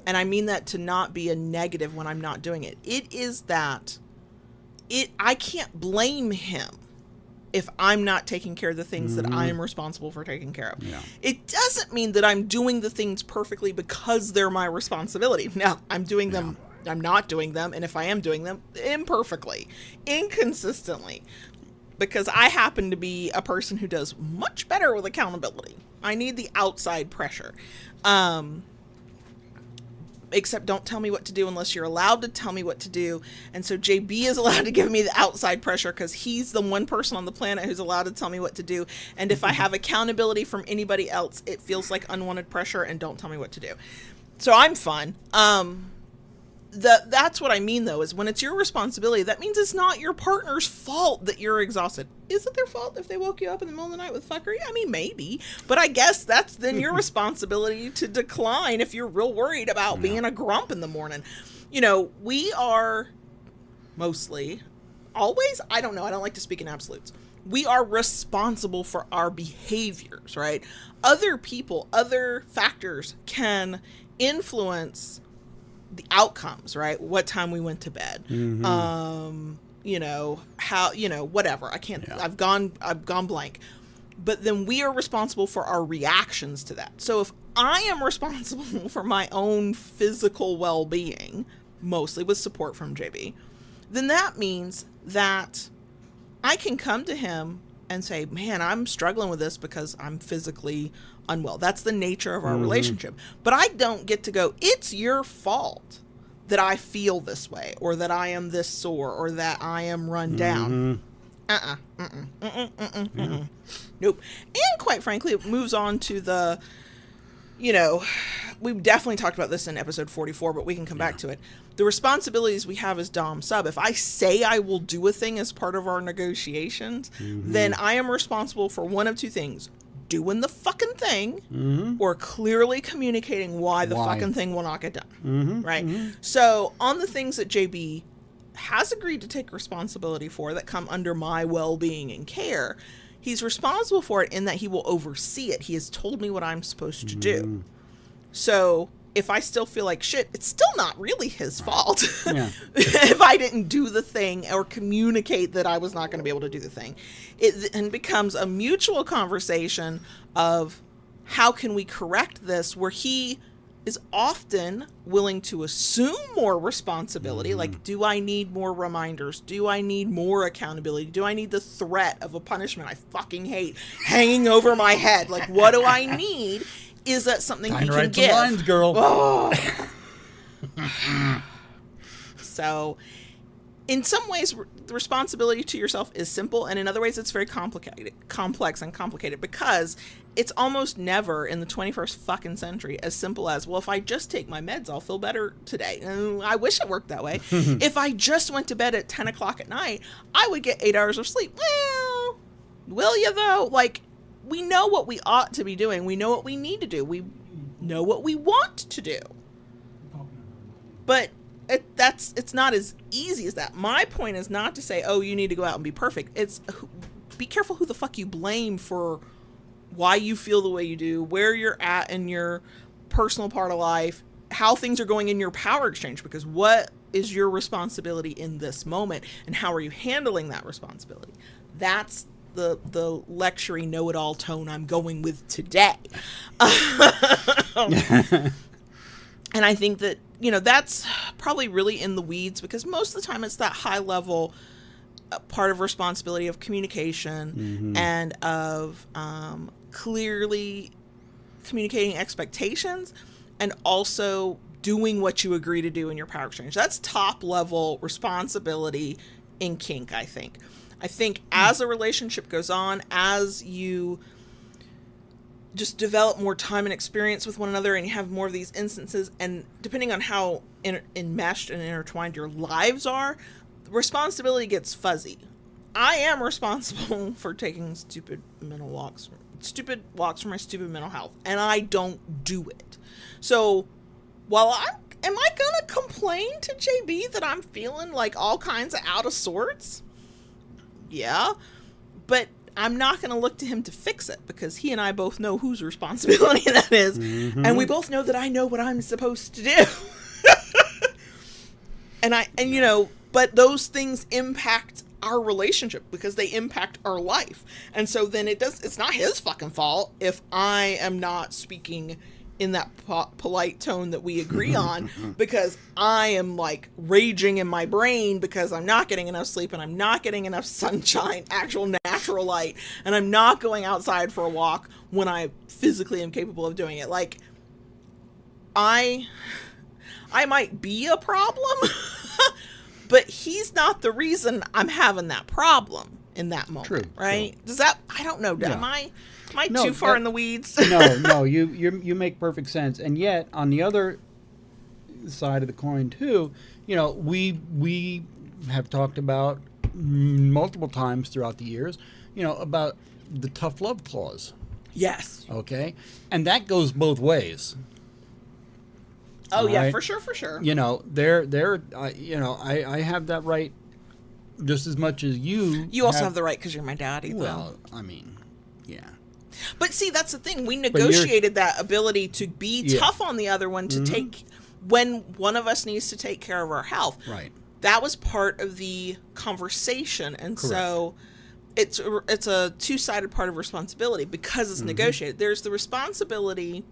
and I mean that to not be a negative when I'm not doing it, it is that I can't blame him if I'm not taking care of the things that I am responsible for taking care of. Yeah. It doesn't mean that I'm doing the things perfectly because they're my responsibility. Now, I'm doing them, I'm not doing them, and if I am doing them, imperfectly, inconsistently, because I happen to be a person who does much better with accountability. I need the outside pressure. Except don't tell me what to do unless you're allowed to tell me what to do. And so JB is allowed to give me the outside pressure because he's the one person on the planet who's allowed to tell me what to do. And if I have accountability from anybody else, it feels like unwanted pressure and don't tell me what to do. So I'm fun. That's what I mean, though, is when it's your responsibility, that means it's not your partner's fault that you're exhausted. Is it their fault if they woke you up in the middle of the night with fuckery? I mean, maybe. But I guess that's then your responsibility to decline if you're real worried about being a grump in the morning. You know, we are mostly, always, I don't know, I don't like to speak in absolutes. We are responsible for our behaviors, right? Other people, other factors can influence the outcomes, right? What time we went to bed. You know, how, you know, whatever. I can't, I've gone blank. But then we are responsible for our reactions to that. So if I am responsible for my own physical well-being, mostly with support from JB, then that means that I can come to him and say, man, I'm struggling with this because I'm physically unwell. That's the nature of our relationship. But I don't get to go, it's your fault that I feel this way, or that I am this sore, or that I am run down. Nope. And quite frankly, it moves on to the, you know, we've definitely talked about this in episode 44, but we can come back to it. The responsibilities we have as Dom Sub. If I say I will do a thing as part of our negotiations, then I am responsible for one of two things: doing the fucking thing, or clearly communicating why the fucking thing will not get done. Right? So on the things that JB has agreed to take responsibility for that come under my well-being and care, he's responsible for it in that he will oversee it. He has told me what I'm supposed to do. So if I still feel like shit, it's still not really his fault. If I didn't do the thing or communicate that I was not going to be able to do the thing. It then becomes a mutual conversation of how can we correct this, where he is often willing to assume more responsibility. Like, do I need more reminders? Do I need more accountability? Do I need the threat of a punishment I fucking hate hanging over my head? Like, what do I need? Is that something he can give? Lines, girl. Oh. So, in some ways, the responsibility to yourself is simple, and in other ways, it's very complex and complicated, because it's almost never in the 21st fucking century as simple as, well, if I just take my meds, I'll feel better today. And I wish it worked that way. If I just went to bed at 10 o'clock at night, I would get 8 hours of sleep. Well, will you though? Like, we know what we ought to be doing. We know what we need to do. We know what we want to do. But it's not as easy as that. My point is not to say, oh, you need to go out and be perfect. It's be careful who the fuck you blame for why you feel the way you do, where you're at in your personal part of life, how things are going in your power exchange, because what is your responsibility in this moment and how are you handling that responsibility? That's the lectury know-it-all tone I'm going with today. And I think that, that's probably really in the weeds, because most of the time it's that high level part of responsibility of communication and of clearly communicating expectations and also doing what you agree to do in your power exchange. That's top level responsibility in kink, I think. I think as a relationship goes on, as you just develop more time and experience with one another and you have more of these instances, and depending on how enmeshed and intertwined your lives are, responsibility gets fuzzy. I am responsible for taking stupid walks for my stupid mental health, and I don't do it. So while am I gonna complain to JB that I'm feeling like all kinds of out of sorts? Yeah, but I'm not going to look to him to fix it, because he and I both know whose responsibility that is. And we both know that I know what I'm supposed to do. But those things impact our relationship because they impact our life. And so then it's not his fucking fault if I am not speaking in that polite tone that we agree on, because I am like raging in my brain because I'm not getting enough sleep and I'm not getting enough sunshine, actual natural light, and I'm not going outside for a walk when I physically am capable of doing it. Like, I might be a problem, but he's not the reason I'm having that problem in that moment. True, right? True. Does that, I don't know. Yeah. Am I too far in the weeds? No, you make perfect sense. And yet, on the other side of the coin too, we have talked about multiple times throughout the years, about the tough love clause. Yes. Okay? And that goes both ways. Oh, right? Yeah, for sure. I have that right just as much as you. You also have the right because you're my daddy, though. Well, I mean, yeah. But see, that's the thing. We negotiated that ability to be tough on the other one, to take, when one of us needs to take care of our health. Right. That was part of the conversation. And so it's a two-sided part of responsibility because it's negotiated. There's the responsibility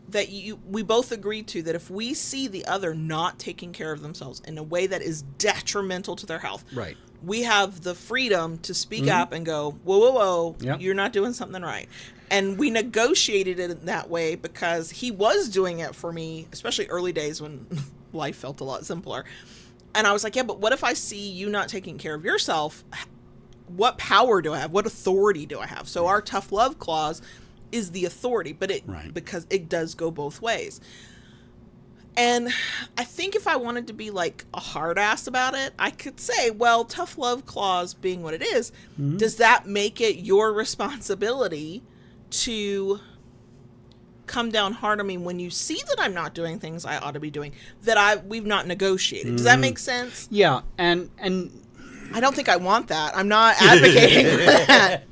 that we both agree to, that if we see the other not taking care of themselves in a way that is detrimental to their health, right, we have the freedom to speak up and go, whoa, yep, you're not doing something right. And we negotiated it in that way because he was doing it for me, especially early days when life felt a lot simpler. And I was like, yeah, but what if I see you not taking care of yourself? What power do I have? What authority do I have? So our tough love clause is the authority, but because it does go both ways. And I think if I wanted to be like a hard ass about it, I could say, well, tough love clause being what it is, does that make it your responsibility to come down hard on me when you see that I'm not doing things I ought to be doing, that we've not negotiated? Does that make sense? Yeah, and I don't think I want that. I'm not advocating for that.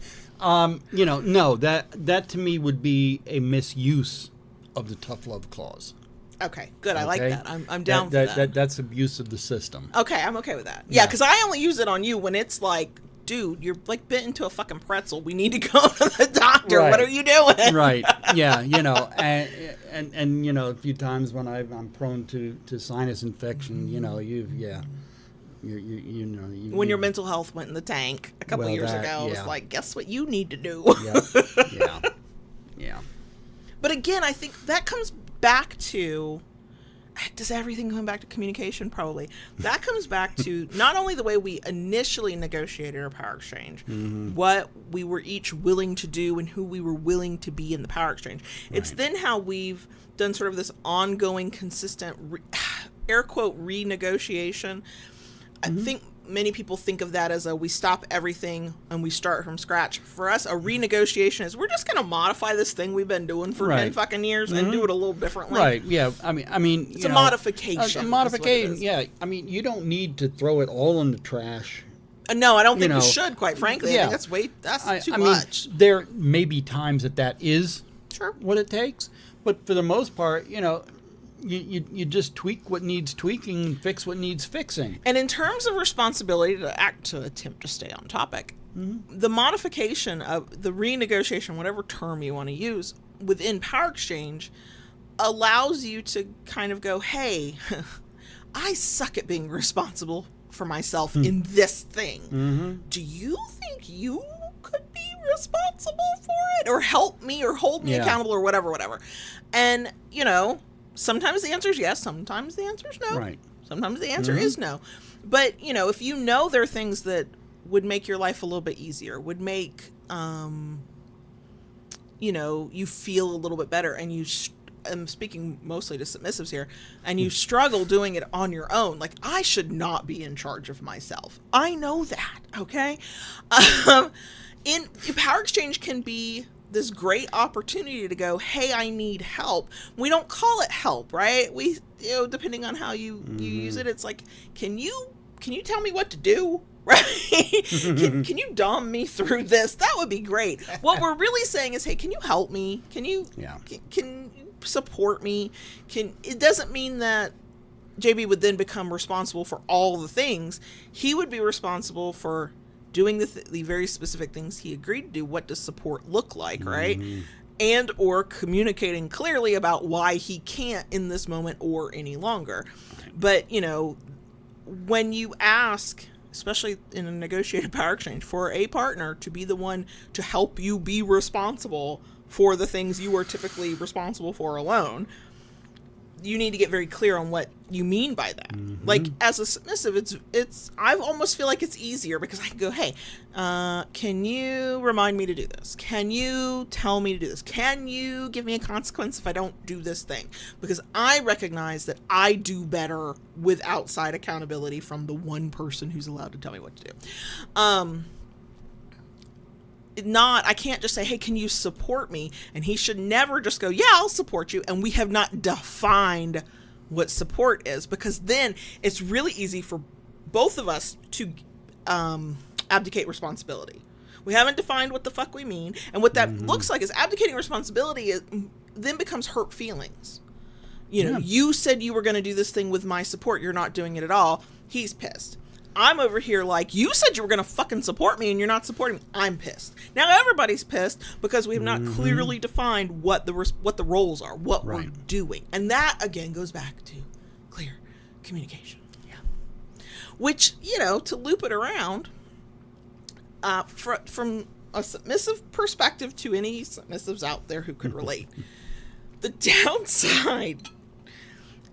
No, that to me would be a misuse of the tough love clause. Okay, good. I like that. I'm down for that. That's abuse of the system. Okay, I'm okay with that. Yeah, because I only use it on you when it's like, dude, you're like bit into a fucking pretzel. We need to go to the doctor. Right. What are you doing? Right. Yeah. And a few times when I'm prone to sinus infection, when your mental health went in the tank a couple years ago, it was like, guess what you need to do? Yeah. But again, I think that comes back to, does everything come back to communication? Probably. That comes back to not only the way we initially negotiated our power exchange, what we were each willing to do and who we were willing to be in the power exchange. It's then how we've done sort of this ongoing, consistent, air quote, renegotiation. I think many people think of that as we stop everything and we start from scratch. For us, a renegotiation is we're just going to modify this thing we've been doing for 10 fucking years and do it a little differently. Right. Yeah. I mean, it's a modification. A modification. Yeah. I mean, you don't need to throw it all in the trash. No, I don't think you should, quite frankly. I think that's too much. Mean, there may be times that is what it takes, but for the most part, you just tweak what needs tweaking and fix what needs fixing. And in terms of responsibility to attempt to stay on topic, the modification of the renegotiation, whatever term you want to use, within Power Exchange allows you to kind of go, hey, I suck at being responsible for myself in this thing. Do you think you could be responsible for it? Or help me or hold me accountable or whatever. And, sometimes the answer is yes. Sometimes the answer is no. Right. Sometimes the answer is no. But, if there are things that would make your life a little bit easier, would make, you feel a little bit better, and I'm speaking mostly to submissives here, and you struggle doing it on your own. Like, I should not be in charge of myself. I know that, okay? In Power Exchange can be this great opportunity to go, hey, I need help. We don't call it help, right? We, depending on how you use it, it's like, can you tell me what to do? Right? Can you dom me through this? That would be great. What we're really saying is, hey, can you help me? Can you support me? It doesn't mean that JB would then become responsible for all the things. He would be responsible for doing the very specific things he agreed to do. What does support look like, right? And or communicating clearly about why he can't in this moment or any longer. But, when you ask, especially in a negotiated Power Exchange, for a partner to be the one to help you be responsible for the things you are typically responsible for alone, you need to get very clear on what you mean by that. Like, as a submissive, I almost feel like it's easier because I can go, hey, can you remind me to do this? Can you tell me to do this? Can you give me a consequence if I don't do this thing? Because I recognize that I do better with outside accountability from the one person who's allowed to tell me what to do. I can't just say, hey, can you support me? And he should never just go, yeah, I'll support you. And we have not defined what support is, because then it's really easy for both of us to abdicate responsibility. We haven't defined what the fuck we mean. And what that looks like is abdicating responsibility then becomes hurt feelings. You said you were going to do this thing with my support. You're not doing it at all. He's pissed. I'm over here like, you said you were going to fucking support me and you're not supporting me. I'm pissed. Now everybody's pissed because we have not clearly defined what the roles are, what we're doing. And that, again, goes back to clear communication. Yeah. Which, to loop it around, from a submissive perspective to any submissives out there who could relate, the downside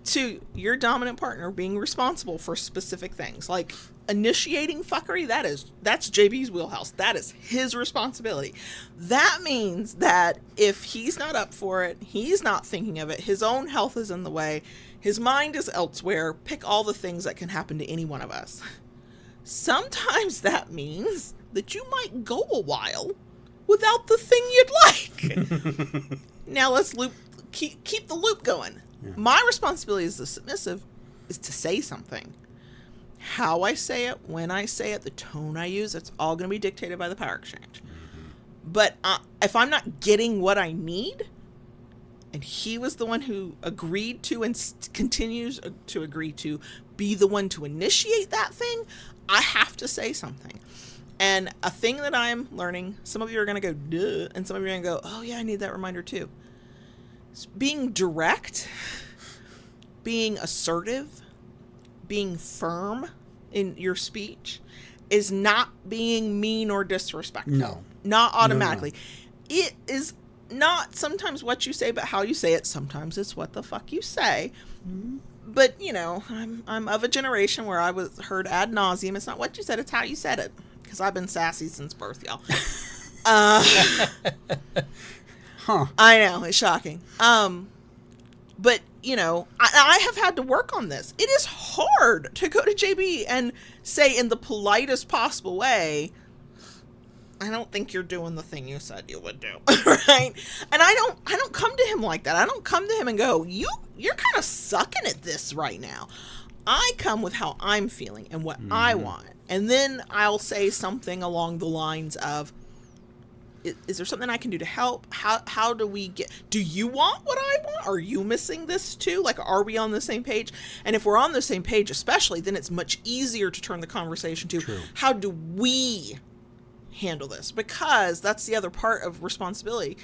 to your dominant partner being responsible for specific things, like initiating fuckery, that's JB's wheelhouse. That is his responsibility. That means that if he's not up for it, he's not thinking of it, his own health is in the way, his mind is elsewhere, pick all the things that can happen to any one of us. Sometimes that means that you might go a while without the thing you'd like. Now let's keep the loop going. Yeah. My responsibility as the submissive is to say something. How I say it, when I say it, the tone I use, it's all going to be dictated by the Power Exchange. But if I'm not getting what I need, and he was the one who agreed to and continues to agree to be the one to initiate that thing, I have to say something. And a thing that I'm learning, some of you are going to go, duh, and some of you are going to go, oh yeah, I need that reminder too. Being direct, being assertive, being firm in your speech is not being mean or disrespectful. No. Not automatically. No. It is not sometimes what you say, but how you say it. Sometimes it's what the fuck you say. Mm-hmm. But, I'm of a generation where I was heard ad nauseum. It's not what you said, it's how you said it. Because I've been sassy since birth, y'all. Huh. I know, it's shocking. But I have had to work on this. It is hard to go to JB and say in the politest possible way, I don't think you're doing the thing you said you would do. Right? And I don't come to him like that. I don't come to him and go, you're kind of sucking at this right now. I come with how I'm feeling and what I want. And then I'll say something along the lines of, is there something I can do to help? How do we do you want what I want? Are you missing this too? Like, are we on the same page? And if we're on the same page, especially, then it's much easier to turn the conversation to, True. How do we handle this? Because that's the other part of responsibility.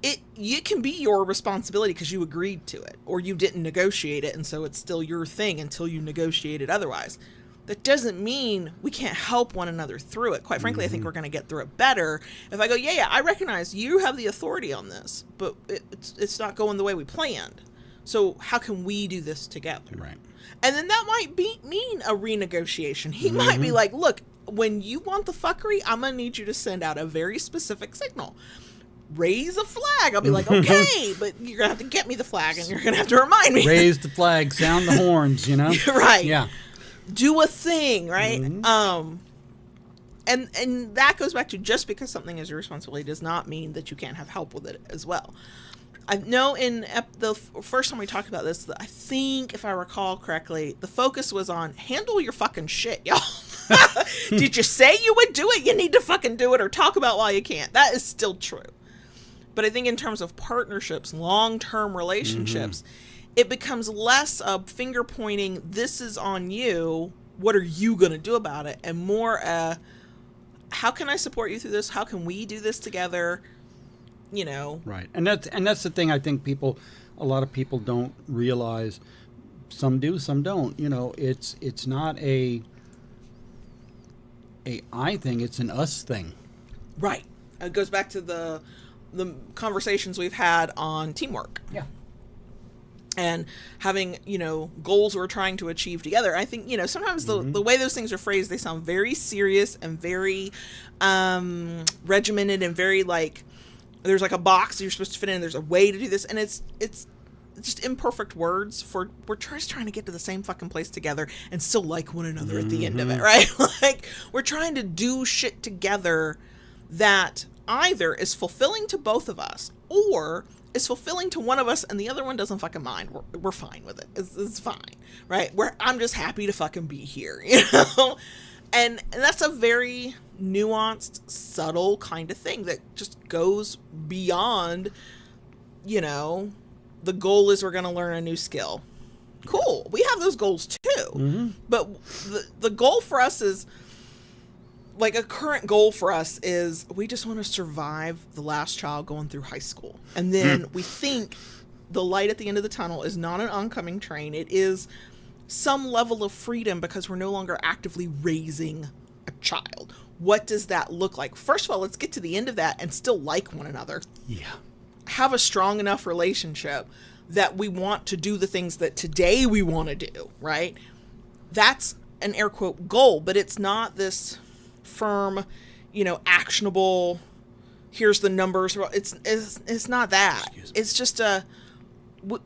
It can be your responsibility because you agreed to it or you didn't negotiate it, and so it's still your thing until you negotiate it otherwise. That doesn't mean we can't help one another through it. Quite frankly, I think we're going to get through it better if I go, yeah, I recognize you have the authority on this, but it's not going the way we planned. So how can we do this together? Right. And then that might mean a renegotiation. He might be like, look, when you want the fuckery, I'm going to need you to send out a very specific signal. Raise a flag. I'll be like, okay, but you're going to have to get me the flag and you're going to have to remind me. Raise the flag, sound the horns, Right. Yeah. Do a thing, right? And that goes back to, just because something is your responsibility does not mean that you can't have help with it as well. I know in the first time we talked about this, I think, if I recall correctly, the focus was on handle your fucking shit, y'all. Did you say you would do it? You need to fucking do it, or talk about why you can't. That is still true. But I think in terms of partnerships, long-term relationships, it becomes less of finger pointing, this is on you, what are you going to do about it? And more, how can I support you through this? How can we do this together? Right. And that's the thing I think a lot of people don't realize. Some do, some don't. It's not a I thing, it's an us thing. Right. It goes back to the conversations we've had on teamwork. Yeah. And having, goals we're trying to achieve together. I think, sometimes the way those things are phrased, they sound very serious and very regimented and very like, there's like a box you're supposed to fit in. There's a way to do this. And it's just imperfect words for, we're just trying to get to the same fucking place together and still like one another at the end of it, right? Like, we're trying to do shit together that either is fulfilling to both of us or is fulfilling to one of us and the other one doesn't fucking mind. We're fine with it. It's fine, right? I'm just happy to fucking be here, And that's a very nuanced, subtle kind of thing that just goes beyond, the goal is we're going to learn a new skill. Cool. We have those goals too. But the goal for us is, like, a current goal for us is we just want to survive the last child going through high school. And then we think the light at the end of the tunnel is not an oncoming train. It is some level of freedom because we're no longer actively raising a child. What does that look like? First of all, let's get to the end of that and still like one another. Yeah. Have a strong enough relationship that we want to do the things that today we want to do, right? That's an air quote goal, but it's not this firm, actionable, here's the numbers. It's not that. It's just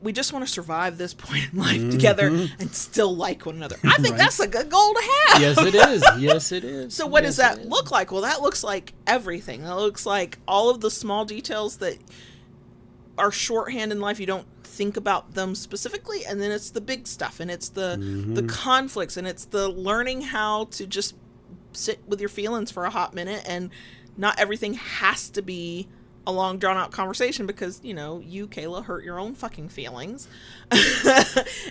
we just want to survive this point in life together and still like one another. I think that's a good goal to have. Yes, it is. Yes, it is. So what does that look like? Well, that looks like everything. That looks like all of the small details that are shorthand in life. You don't think about them specifically, and then it's the big stuff, and it's the conflicts, and it's the learning how to just sit with your feelings for a hot minute, and not everything has to be a long drawn out conversation because you Kayla hurt your own fucking feelings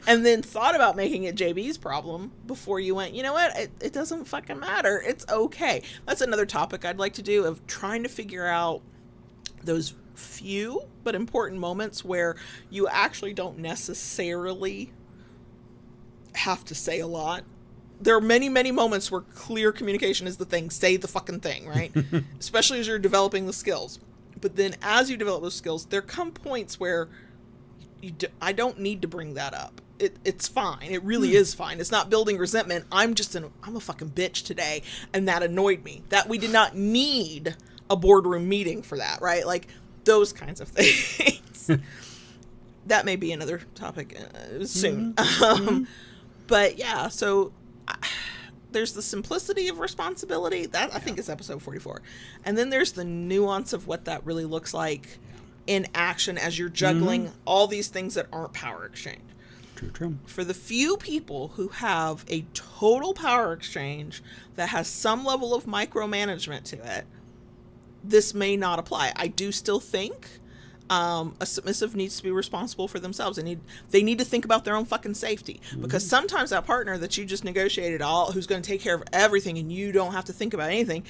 and then thought about making it JB's problem before you went, it doesn't fucking matter, it's okay. That's another topic I'd like to do, of trying to figure out those few but important moments where you actually don't necessarily have to say a lot. There are many, many moments where clear communication is the thing. Say the fucking thing, right? Especially as you're developing the skills. But then as you develop those skills, there come points where I don't need to bring that up. It's fine. It really is fine. It's not building resentment. I'm a fucking bitch today, and that annoyed me. That we did not need a boardroom meeting for that, right? Like, those kinds of things. that may be another topic soon. But yeah, so there's the simplicity of responsibility. That I think is episode 44. And then there's the nuance of what that really looks like in action as you're juggling all these things that aren't power exchange. True. For the few people who have a total power exchange that has some level of micromanagement to it, this may not apply. I do still think a submissive needs to be responsible for themselves. They need to think about their own fucking safety, because sometimes that partner that you just negotiated who's going to take care of everything and you don't have to think about anything,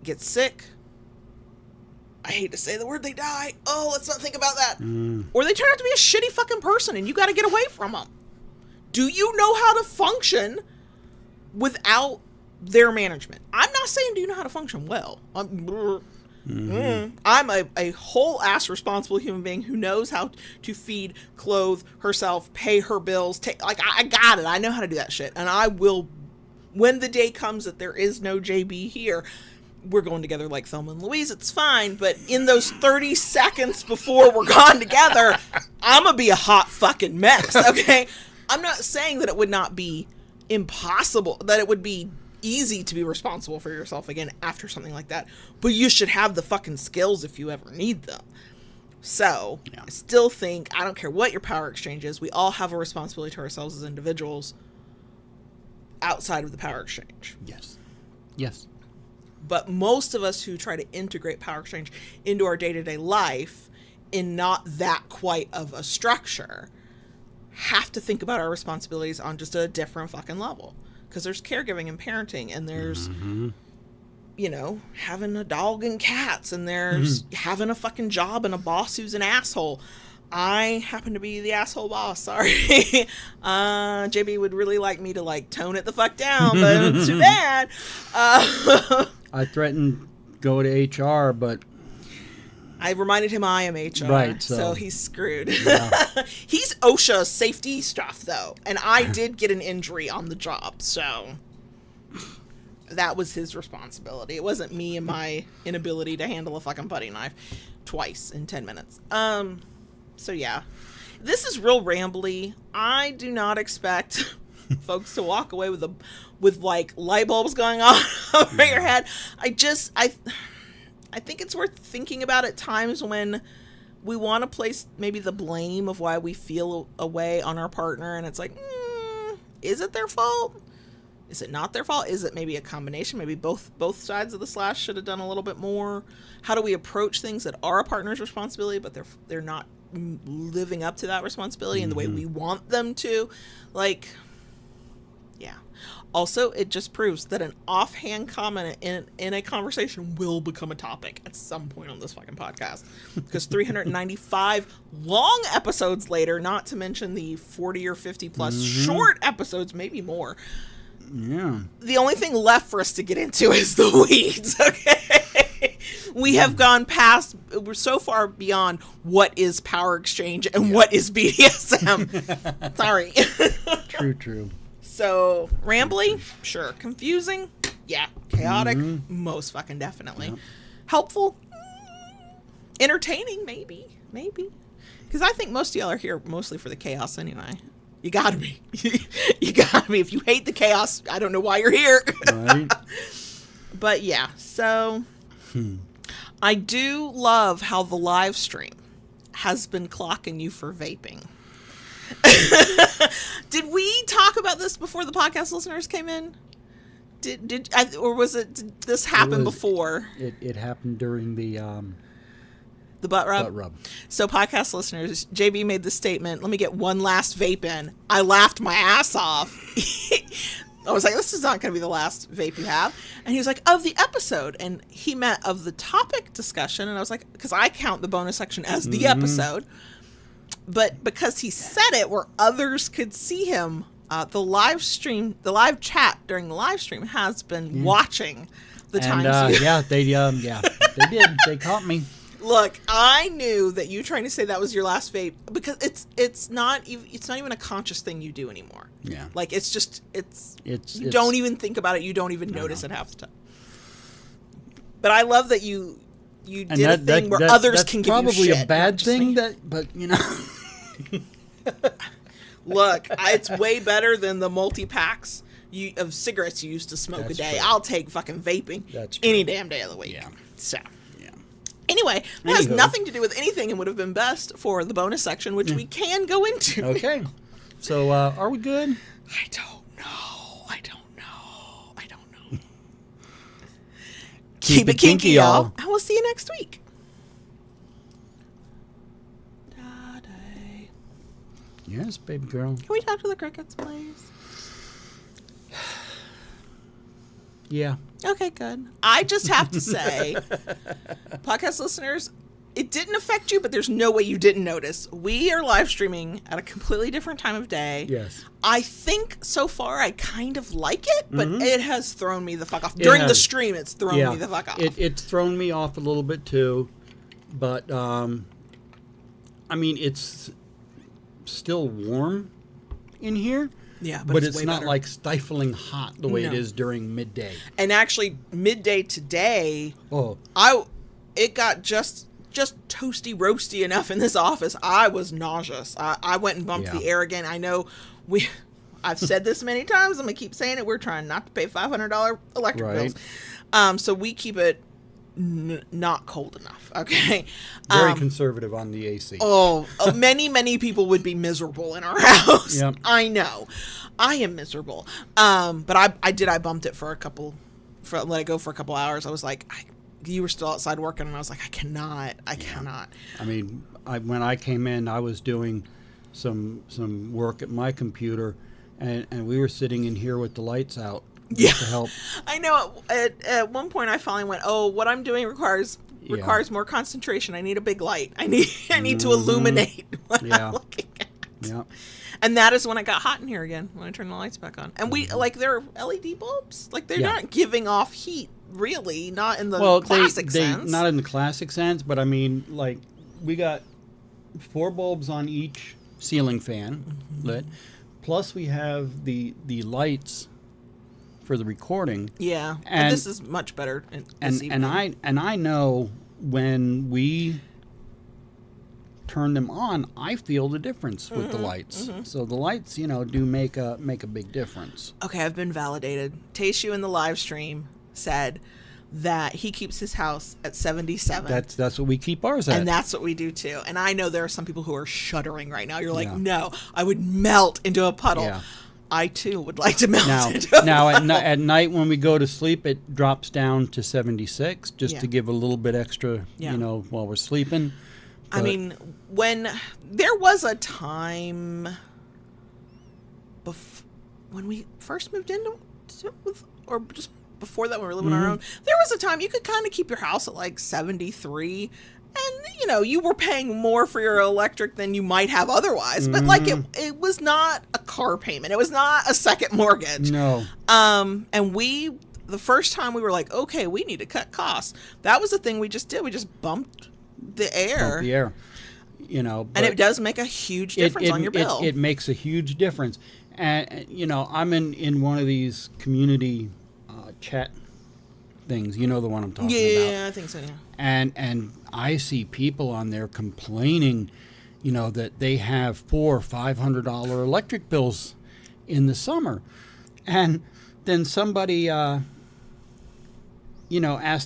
gets sick. I hate to say the word, they die. Oh, let's not think about that. Or they turn out to be a shitty fucking person and you got to get away from them. Do you know how to function without their management? I'm not saying do you know how to function well. I'm a whole ass responsible human being who knows how to feed, clothe herself, pay her bills. I got it. I know how to do that shit. And I will, when the day comes that there is no JB here, we're going together like Thelma and Louise. It's fine. But in those 30 seconds before we're gone together, I'm going to be a hot fucking mess. Okay. I'm not saying that it would not be impossible, that it would be easy to be responsible for yourself again after something like that, but you should have the fucking skills if you ever need them. So I still think, I don't care what your power exchange is, we all have a responsibility to ourselves as individuals outside of the power exchange. Yes. But most of us who try to integrate power exchange into our day-to-day life in not that quite of a structure have to think about our responsibilities on just a different fucking level. Because there's caregiving and parenting, and there's, you know, having a dog and cats, and there's having a fucking job and a boss who's an asshole. I happen to be the asshole boss. Sorry. JB would really like me to, like, tone it the fuck down, but it's too bad. I threatened go to HR, but I reminded him I am HR, right, so he's screwed. Yeah. He's OSHA safety stuff, though, and I did get an injury on the job, so that was his responsibility. It wasn't me and my inability to handle a fucking putty knife twice in 10 minutes. So yeah, this is real rambly. I do not expect folks to walk away with like light bulbs going on over your head. I think it's worth thinking about at times when we want to place maybe the blame of why we feel a way on our partner, and it's like, is it their fault? Is it not their fault? Is it maybe a combination? Maybe both sides of the slash should have done a little bit more. How do we approach things that are a partner's responsibility, but they're not living up to that responsibility in the way we want them to? Like, yeah. Also, it just proves that an offhand comment in a conversation will become a topic at some point on this fucking podcast. Because 395 long episodes later, not to mention the 40 or 50 plus short episodes, maybe more. Yeah. The only thing left for us to get into is the weeds, okay? We have gone past, we're so far beyond what is power exchange and what is BDSM. Sorry. True. So, rambly? Sure. Confusing? Yeah. Chaotic? Most fucking definitely. Yep. Helpful? Entertaining? Maybe. Because I think most of y'all are here mostly for the chaos anyway. You gotta be. You gotta be. If you hate the chaos, I don't know why you're here. Right. But yeah, so I do love how the live stream has been clocking you for vaping. Did we talk about this before the podcast listeners came in? Did this happen before? It happened during the butt rub. So podcast listeners, JB made the statement, let me get one last vape in. I laughed my ass off. I was like, this is not going to be the last vape you have. And he was like, of the episode. And he meant of the topic discussion. And I was like, because I count the bonus section as the episode. But because he said it where others could see him, the live chat during the live stream has been watching the times. They did. They caught me. Look, I knew that you trying to say that was your last vape because it's not even a conscious thing you do anymore. Yeah. Like it's you don't even think about it. You don't even notice it half the time. But I love that you did a thing where others can give you shit. Probably a bad thing, but you know. Look, it's way better than the multi-packs of cigarettes you used to smoke a day. True. I'll take fucking vaping any damn day of the week. Yeah. So. Yeah. Anyway, that has nothing to do with anything and would have been best for the bonus section, which we can go into. Okay. So, are we good? I don't know. Keep it kinky, y'all. And we'll see you next week. Daddy. Yes, baby girl. Can we talk to the crickets, please? Yeah. Okay, good. I just have to say, podcast listeners, it didn't affect you, but there's no way you didn't notice. We are live streaming at a completely different time of day. Yes. I think so far I kind of like it, but it has thrown me the fuck off. During the stream, it's thrown me the fuck off. It's thrown me off a little bit too, but I mean, it's still warm in here. Yeah, but it's way not better. like stifling hot the way it is during midday. And actually, midday today, Oh, it got just toasty roasty enough in this office. I was nauseous. I went and bumped the air again. I know I've said this many times. I'm gonna keep saying it. We're trying not to pay $500 electric bills, so we keep it not cold enough. Okay, very conservative on the AC. Many people would be miserable in our house. Yep. I know. I am miserable. But I bumped it for let it go for a couple hours. I was like, you were still outside working, and I was like, I cannot. I mean, when I came in, I was doing some work at my computer, and we were sitting in here with the lights out. Yeah, to help. I know. At one point, I finally went, what I'm doing requires more concentration. I need a big light. I need to illuminate what I'm looking at. Yeah. And that is when it got hot in here again, when I turned the lights back on. And they're LED bulbs. Like, they're not giving off heat, really. Not in the classic sense. Not in the classic sense, but I mean, like, we got 4 bulbs on each ceiling fan lit. Plus, we have the lights for the recording. Yeah. And this is much better this evening. And I know when we turn them on, I feel the difference with the lights. So the lights, do make a big difference. Okay, I've been validated. Tayshu in the live stream said that he keeps his house at 77. That's what we keep ours at. And that's what we do too. And I know there are some people who are shuddering right now. You're like, no, I would melt into a puddle. Yeah. I too would like to melt into a puddle. At night when we go to sleep, it drops down to 76 just to give a little bit extra, while we're sleeping. But I mean, when there was a time when we first moved into, or just before that when we were living on our own, there was a time you could kind of keep your house at like 73, and you were paying more for your electric than you might have otherwise. But like it was not a car payment. It was not a second mortgage. No. And the first time we were like, okay, we need to cut costs. That was the thing we just did. We just bumped the air. And it does make a huge difference on your bill. It makes a huge difference. And I'm in one of these community chat things. You know the one I'm talking about. Yeah, I think so. Yeah. And I see people on there complaining, that they have $400 or $500 electric bills in the summer, and then somebody asked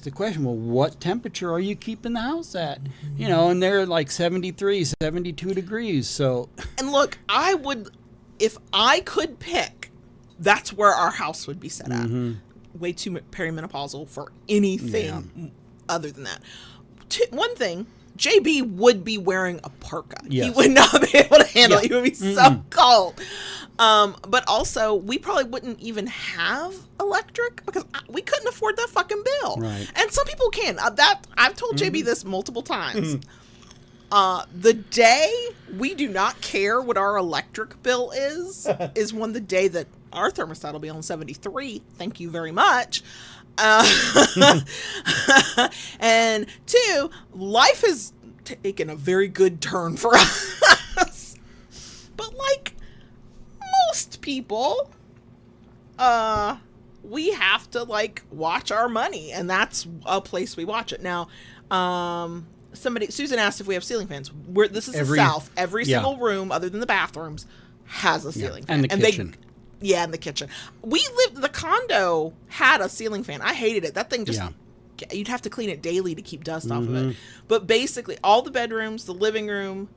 the question, well, what temperature are you keeping the house at? And they're like 73, 72 degrees. So, and look, if I could pick, that's where our house would be set at. Way too perimenopausal for anything other than that. One thing, JB would be wearing a parka. Yes. He would not be able to handle it. He would be so cold. But also, we probably wouldn't even have electric because we couldn't afford that fucking bill. Right. And some people can. I've told JB this multiple times. The day we do not care what our electric bill is when the day that our thermostat will be on 73. Thank you very much. And 2, life has taken a very good turn for us. But like most people, we have to like watch our money, and that's a place we watch it. Now, Susan asked if we have ceiling fans. This is the South. Every single room, other than the bathrooms, has a ceiling fan. And the kitchen. In the kitchen. The condo had a ceiling fan. I hated it. That thing just, you'd have to clean it daily to keep dust off of it. But basically, all the bedrooms, the living room,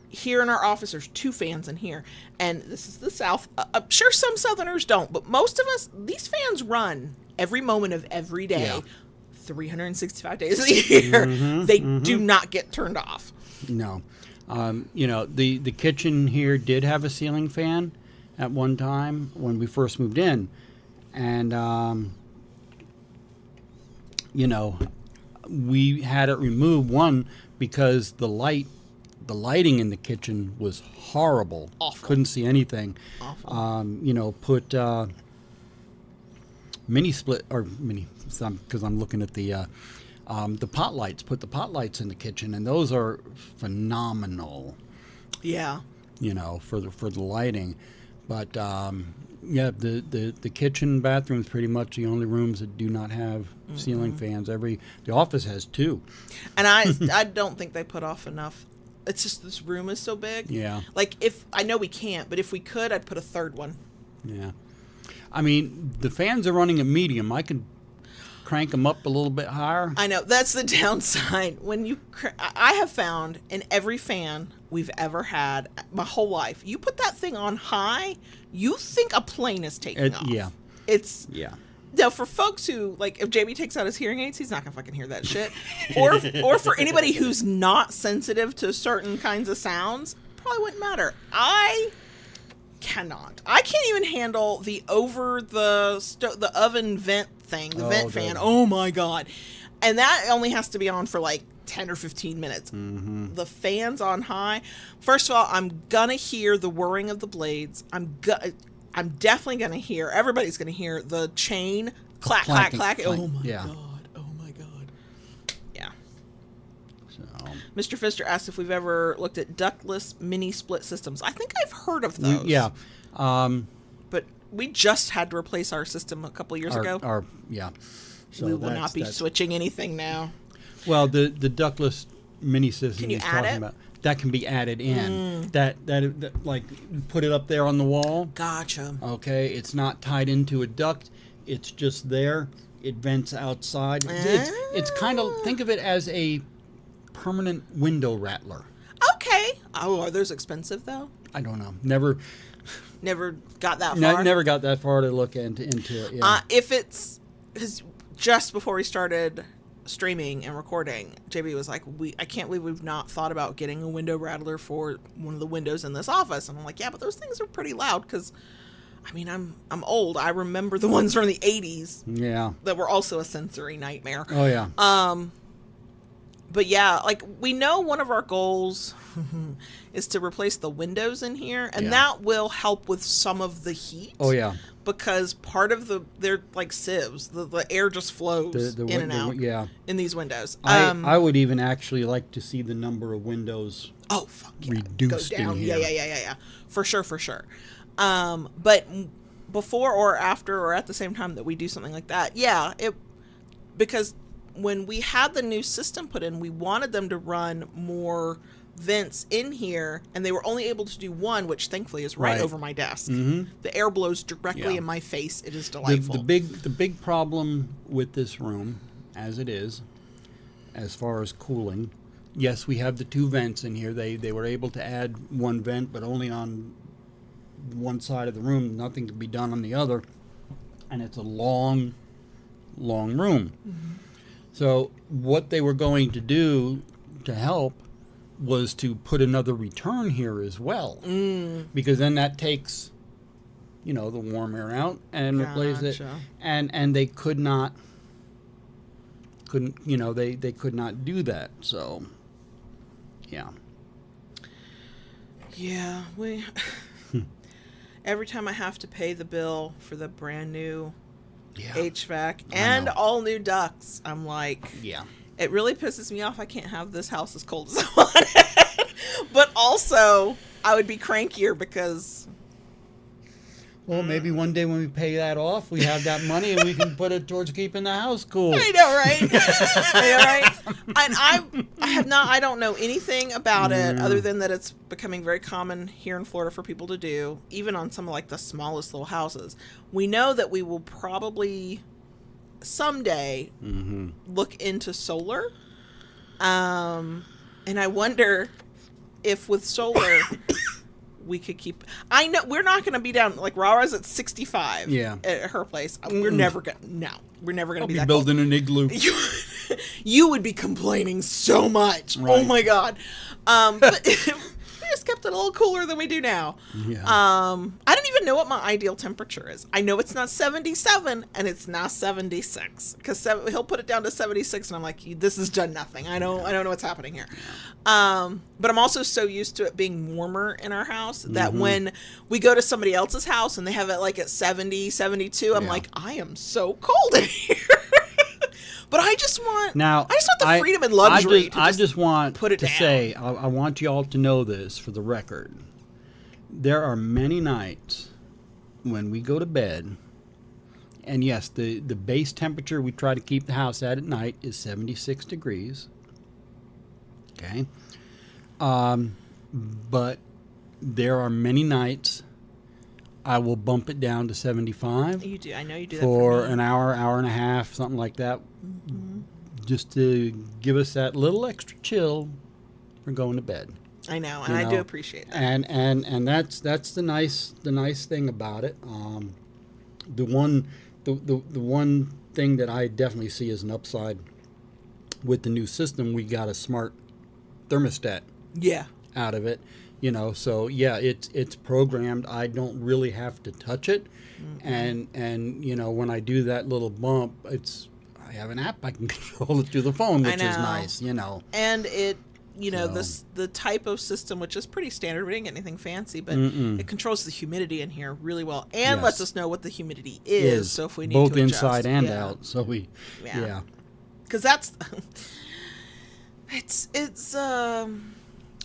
here in our office, there's 2 fans in here. And this is the South. I'm sure some Southerners don't, but most of us, these fans run every moment of every day, 365 days a year. They do not get turned off. No. The kitchen here did have a ceiling fan at one time when we first moved in. And, we had it removed, one, because the lighting in the kitchen was horrible. Awful. Couldn't see anything. Awful. Put mini split, or mini, because I'm looking at the pot lights. Put the pot lights in the kitchen, and those are phenomenal. Yeah. For the lighting. But the kitchen bathroom is pretty much the only rooms that do not have ceiling fans. The office has 2. And I don't think they put off enough. It's just this room is so big. Yeah. Like, I know we can't, but if we could, I'd put a 3rd one. Yeah. I mean, the fans are running at medium. I could crank them up a little bit higher. I know. That's the downside. I have found in every fan we've ever had, my whole life, you put that thing on high, you think a plane is taking off. Yeah. Yeah. Now, for folks who, like, if JB takes out his hearing aids, he's not going to fucking hear that shit. Or for anybody who's not sensitive to certain kinds of sounds, probably wouldn't matter. I cannot. I can't even handle the the oven vent thing, the vent fan. Oh, my God. And that only has to be on for, like, 10 or 15 minutes. The fan's on high. First of all, I'm going to hear the whirring of the blades. I'm definitely going to hear, everybody's going to hear the chain clack, clack, clack. Oh my God. Oh my God. Yeah. So, Mr. Pfister asked if we've ever looked at ductless mini split systems. I think I've heard of those. Yeah. But we just had to replace our system a couple of years ago. So we will not be switching anything now. Well, the ductless mini system Can you he's add talking about, that can be added in. That like, put it up there on the wall. Gotcha. Okay, it's not tied into a duct. It's just there. It vents outside. It's kind of, think of it as a permanent window rattler. Okay. Oh, are those expensive though? I don't know. Never got that far. Never got that far to look into it. Yeah. If it's, because just before we started streaming and recording, JB was like, I can't believe we've not thought about getting a window rattler for one of the windows in this office. And I'm like, yeah, but those things are pretty loud, because I mean, I'm old. I remember the ones from the 80s. Yeah. That were also a sensory nightmare. Oh yeah. But yeah, like, we know one of our goals is to replace the windows in here, and that will help with some of the heat. Oh yeah. Because part of they're like sieves. The air just flows in and out in these windows. I would even actually like to see the number of windows reduced go down. in here. Yeah. For sure. But before or after or at the same time that we do something like that, because when we had the new system put in, we wanted them to run more vents in here, and they were only able to do one, which thankfully is right over my desk. The air blows directly in my face. It is delightful. The big problem with this room, as it is, as far as cooling, yes, we have the 2 vents in here. They were able to add 1 vent, but only on one side of the room. Nothing can be done on the other, and it's a long room. So what they were going to do to help was to put another return here as well, because then that takes, the warm air out and replace it, and they could not do that. So, we every time I have to pay the bill for the brand new HVAC and all new ducts, I'm like, it really pisses me off. I can't have this house as cold as I want it. But also, I would be crankier because Well, maybe one day when we pay that off, we have that money and we can put it towards keeping the house cool. I know, right? I know, right? And I have not. I don't know anything about it other than that it's becoming very common here in Florida for people to do, even on some of like the smallest little houses. We know that we will probably someday look into solar, and I wonder if with solar. We could keep. I know we're not going to be down like Rara's at 65. Yeah, at her place. We're never gonna. No, we're never going to be that building cold. an igloo. You would be complaining so much. Right. Oh my god. But we just kept it a little cooler than we do now. Yeah. I don't even know what my ideal temperature is. I know it's not 77 and it's not 76 because he'll put it down to 76 and I'm like, this has done nothing. I don't know what's happening here. But I'm also so used to it being warmer in our house that when we go to somebody else's house and they have it like at 70, 72, I'm like, I am so cold in here. But I just want the freedom and luxury. I just want put it to down. say, I want you all to know this for the record. There are many nights when we go to bed, and yes, the base temperature we try to keep the house at night is 76 degrees. Okay. But there are many nights I will bump it down to 75. You do. I know you do that for me. an hour, hour and a half, something like that, just to give us that little extra chill for going to bed. I know, and I do appreciate that. And that's the nice thing about it. The one thing that I definitely see as an upside with the new system, we got a smart thermostat. Yeah. Out of it. So yeah, it's programmed. I don't really have to touch it, and when I do that little bump, I have an app I can control it through the phone, which is nice. And it, the type of system, which is pretty standard. We didn't get anything fancy, but it controls the humidity in here really well, and lets us know what the humidity is. So if we need both to adjust. inside and out, so because that's it's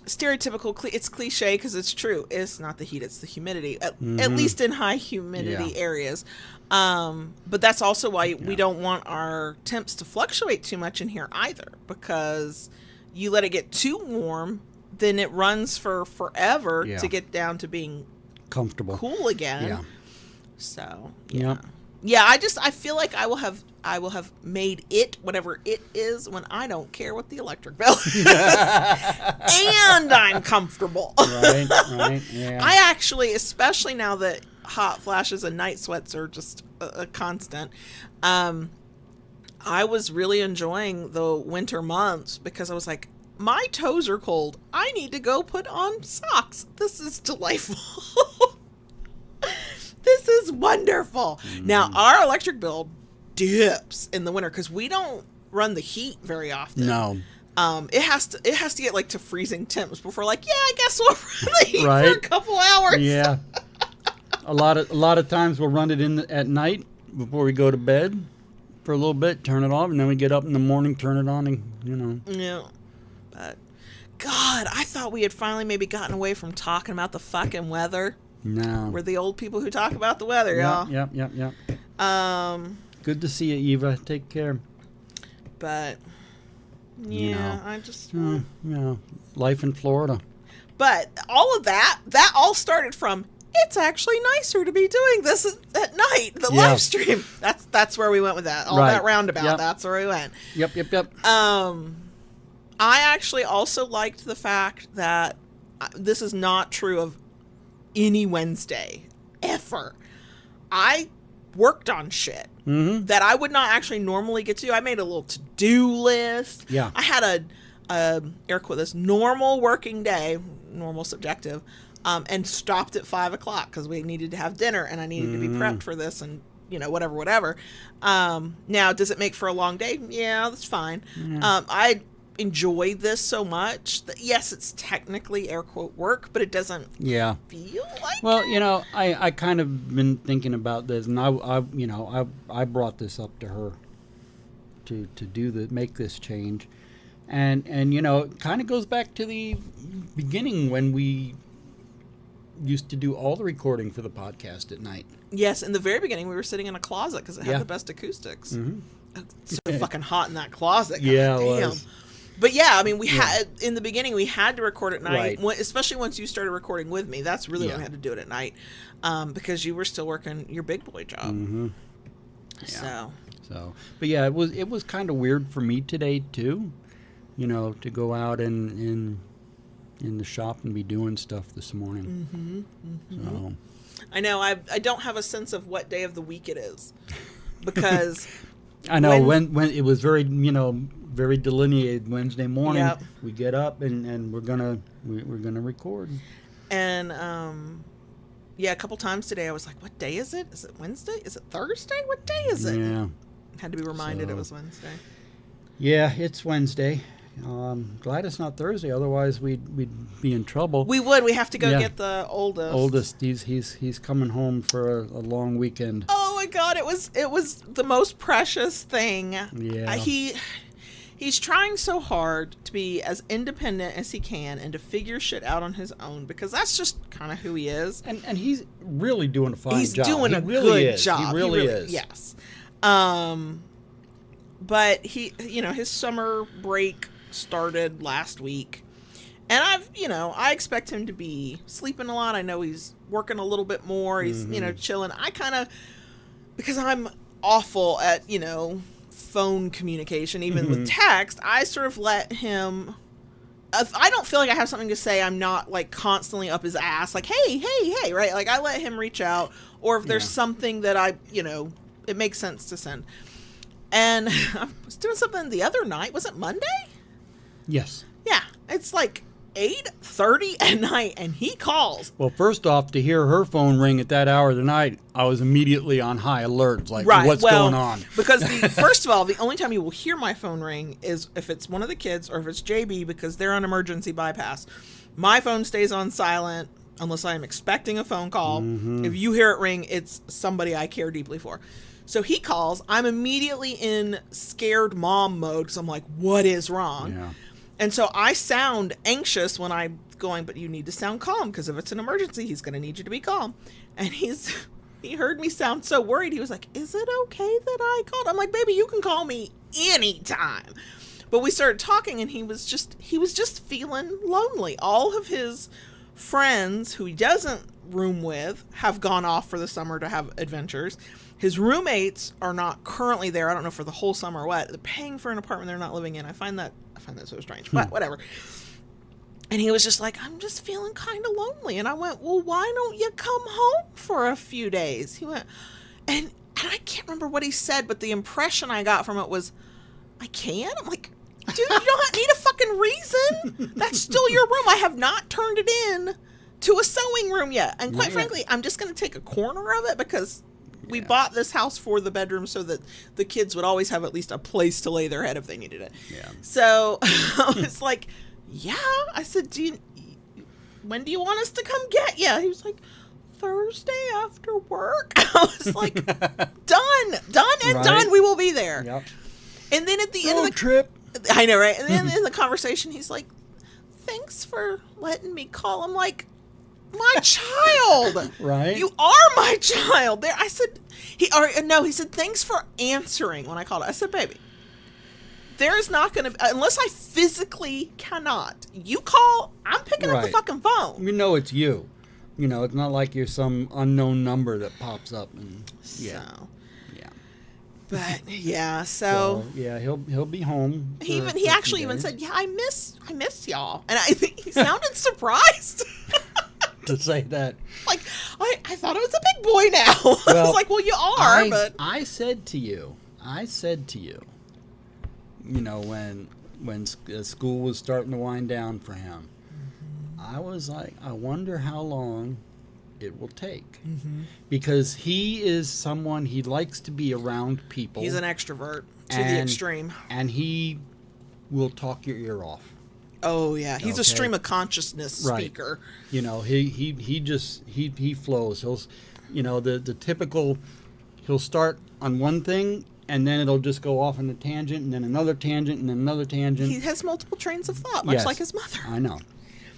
stereotypical. It's cliche because it's true. It's not the heat; it's the humidity. At least in high humidity areas. But that's also why we don't want our temps to fluctuate too much in here either, because you let it get too warm, then it runs for forever to get down to being comfortable, cool again. Yeah. So yeah. I feel like I will have made it whatever it is when I don't care what the electric bill is. And I'm comfortable. Right, yeah. I actually, especially now that hot flashes and night sweats are just a constant, I was really enjoying the winter months because I was like, my toes are cold. I need to go put on socks. This is delightful. This is wonderful. Now, our electric bill dips in the winter because we don't run the heat very often. No. It has to get like to freezing temps before like, I guess we'll run the heat for a couple hours. Yeah. a lot of times we'll run it at night before we go to bed for a little bit, turn it off, and then we get up in the morning, turn it on, and Yeah. But God, I thought we had finally maybe gotten away from talking about the fucking weather. No. We're the old people who talk about the weather, y'all. Yep. Good to see you, Eva. Take care. But I just life in Florida. But all of that all started from it's actually nicer to be doing this at night, the live stream. That's where we went with that. All that roundabout. Yep. That's where we went. Yep. I actually also liked the fact that this is not true of any Wednesday ever. I worked on shit that I would not actually normally get to do. I made a little to-do list. Yeah. I had a air quote this normal working day, normal subjective, and stopped at 5:00 because we needed to have dinner and I needed to be prepped for this and whatever. Now, does it make for a long day? Yeah, that's fine. I enjoy this so much that yes, it's technically air quote work, but it doesn't feel like it. I kind of been thinking about this, and I brought this up to her to make this change, and it kind of goes back to the beginning when we used to do all the recording for the podcast at night. Yes, in the very beginning, we were sitting in a closet because it had the best acoustics. Mm-hmm. It's so fucking hot in that closet. God Yeah, damn. it was. But yeah, I mean, we had in the beginning we had to record at night, Right. especially once you started recording with me. That's really when we had to do it at night, because you were still working your big boy job. Mm-hmm. So, but yeah, it was kind of weird for me today too, to go out in the shop and be doing stuff this morning. Mm-hmm, mm-hmm. So I know I don't have a sense of what day of the week it is because I know when it was very very delineated Wednesday morning. Yep. We get up and we're gonna record. And a couple times today I was like, what day is it? Is it Wednesday? Is it Thursday? What day is it? Yeah. Had to be reminded it was Wednesday. Yeah, it's Wednesday. Glad it's not Thursday. Otherwise, we'd be in trouble. We would. We have to go get the oldest. Oldest. He's coming home for a long weekend. Oh my God! It was the most precious thing. Yeah. He's trying so hard to be as independent as he can and to figure shit out on his own because that's just kind of who he is. And he's really doing a fine job. He's doing a really good job. He really is. Yes. But his summer break started last week. And I expect him to be sleeping a lot. I know he's working a little bit more. He's, chilling. I kind of, because I'm awful at, phone communication, even with text, I sort of let him, if I don't feel like I have something to say, I'm not like constantly up his ass, like, hey, right? Like I let him reach out, or if there's something that I, it makes sense to send. And I was doing something the other night. Was it Monday? Yes. Yeah. It's like 8:30 at night and he calls. Well, first off, to hear her phone ring at that hour of the night, I was immediately on high alert. Like, what's going on? Because first of all, the only time you will hear my phone ring is if it's one of the kids or if it's JB because they're on emergency bypass. My phone stays on silent unless I'm expecting a phone call. If you hear it ring, it's somebody I care deeply for. So he calls. I'm immediately in scared mom mode because I'm like, what is wrong? Yeah. And so I sound anxious when I'm going, but you need to sound calm because if it's an emergency, he's going to need you to be calm. And he heard me sound so worried. He was like, is it okay that I called? I'm like, baby, you can call me anytime. But we started talking and he was just feeling lonely. All of his friends who he doesn't room with have gone off for the summer to have adventures. His roommates are not currently there. I don't know for the whole summer or what. They're paying for an apartment they're not living in. I find that so strange, but whatever. And he was just like, I'm just feeling kind of lonely. And I went, well, why don't you come home for a few days? He went, and I can't remember what he said, but the impression I got from it was, I can? I'm like, dude, you don't need a fucking reason. That's still your room. I have not turned it in to a sewing room yet. And quite frankly, I'm just going to take a corner of it because we bought this house for the bedroom so that the kids would always have at least a place to lay their head if they needed it. Yeah. So I was like, yeah. I said, when do you want us to come get you? He was like, Thursday after work. I was like, done. We will be there. Yep. And then at the end of the trip, I know, right? And then in the conversation, he's like, thanks for letting me call. I'm like, my child, right? You are my child. There, I said, he said, thanks for answering when I called. I said, baby, there is not going to, unless I physically cannot. You call, I'm picking up the fucking phone. It's you. It's not like you're some unknown number that pops up and But so he'll be home. He actually even said, yeah, I miss y'all, and I think he sounded surprised. To say that, like I thought I was a big boy now. Well, I was like, well, you are. But I said to you, when school was starting to wind down for him, I was like, I wonder how long it will take, because he is someone, he likes to be around people. He's an extrovert to the extreme, and he will talk your ear off. Oh yeah, he's a stream of consciousness speaker. He flows. He'll, the typical, he'll start on one thing and then it'll just go off on a tangent and then another tangent and then another tangent. He has multiple trains of thought, much like his mother. I know.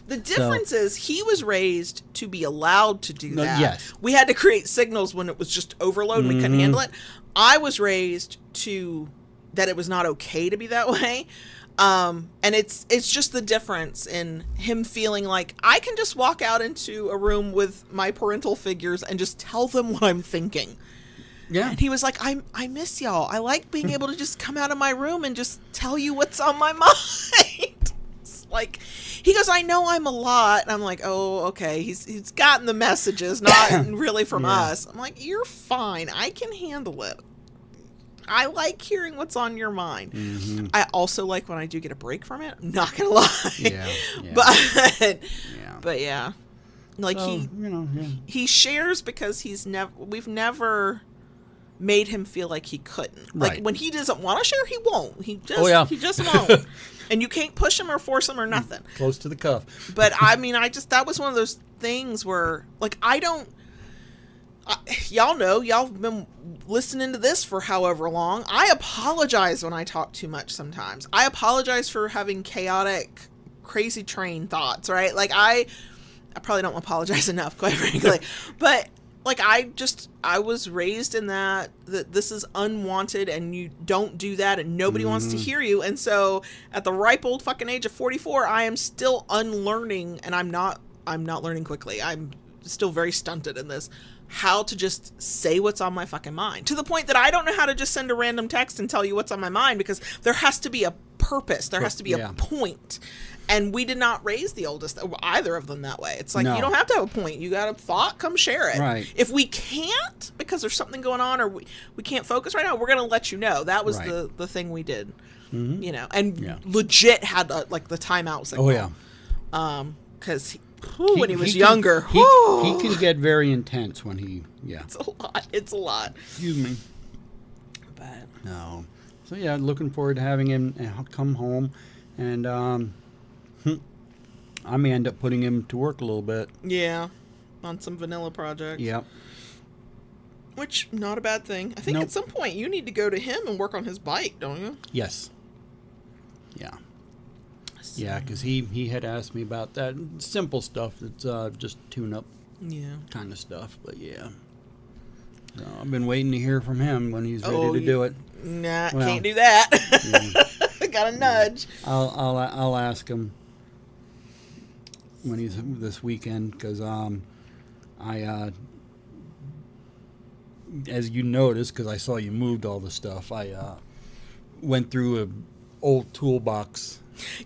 The difference is he was raised to be allowed to do that. Yes. We had to create signals when it was just overload and we couldn't handle it. I was raised to that it was not okay to be that way. And it's just the difference in him feeling like I can just walk out into a room with my parental figures and just tell them what I'm thinking. Yeah. And he was like, I miss y'all. I like being able to just come out of my room and just tell you what's on my mind. It's like, he goes, I know I'm a lot. And I'm like, oh, okay. He's gotten the messages, not really from us. I'm like, you're fine. I can handle it. I like hearing what's on your mind. Mm-hmm. I also like when I do get a break from it. I'm not gonna lie. Yeah. But yeah, like so, he shares because we've never made him feel like he couldn't. Right. Like when he doesn't want to share, he won't. He just won't. And you can't push him or force him or nothing. Close to the cuff. But I mean, that was one of those things where like y'all know, y'all have been listening to this for however long. I apologize when I talk too much sometimes. I apologize for having chaotic, crazy train thoughts, right? Like I probably don't apologize enough, quite frankly. But like I was raised in that this is unwanted and you don't do that and nobody wants to hear you. And so at the ripe old fucking age of 44, I am still unlearning, and I'm not learning quickly. I'm still very stunted in this. How to just say what's on my fucking mind, to the point that I don't know how to just send a random text and tell you what's on my mind, because there has to be a purpose. There has to be a point. And we did not raise the oldest, either of them, that way. It's like, you don't have to have a point. You got a thought, come share it. Right. If we can't, because there's something going on, or we can't focus right now, we're going to let you know. That was the thing we did, and legit had the timeout signal. Oh, yeah. Because when he was younger. He can get very intense when he, It's a lot. Excuse me. But. No. So, yeah, looking forward to having him come home. And I may end up putting him to work a little bit. Yeah. On some vanilla projects. Yep. Which, not a bad thing. I think at some point you need to go to him and work on his bike, don't you? Yes. Yeah. Yeah, because he had asked me about that simple stuff. That's just tune-up kind of stuff. But, yeah. So I've been waiting to hear from him when he's ready to do it. Nah, can't do that. Got a nudge. I'll ask him when he's this weekend, because I as you noticed, because I saw you moved all the stuff, I went through an old toolbox.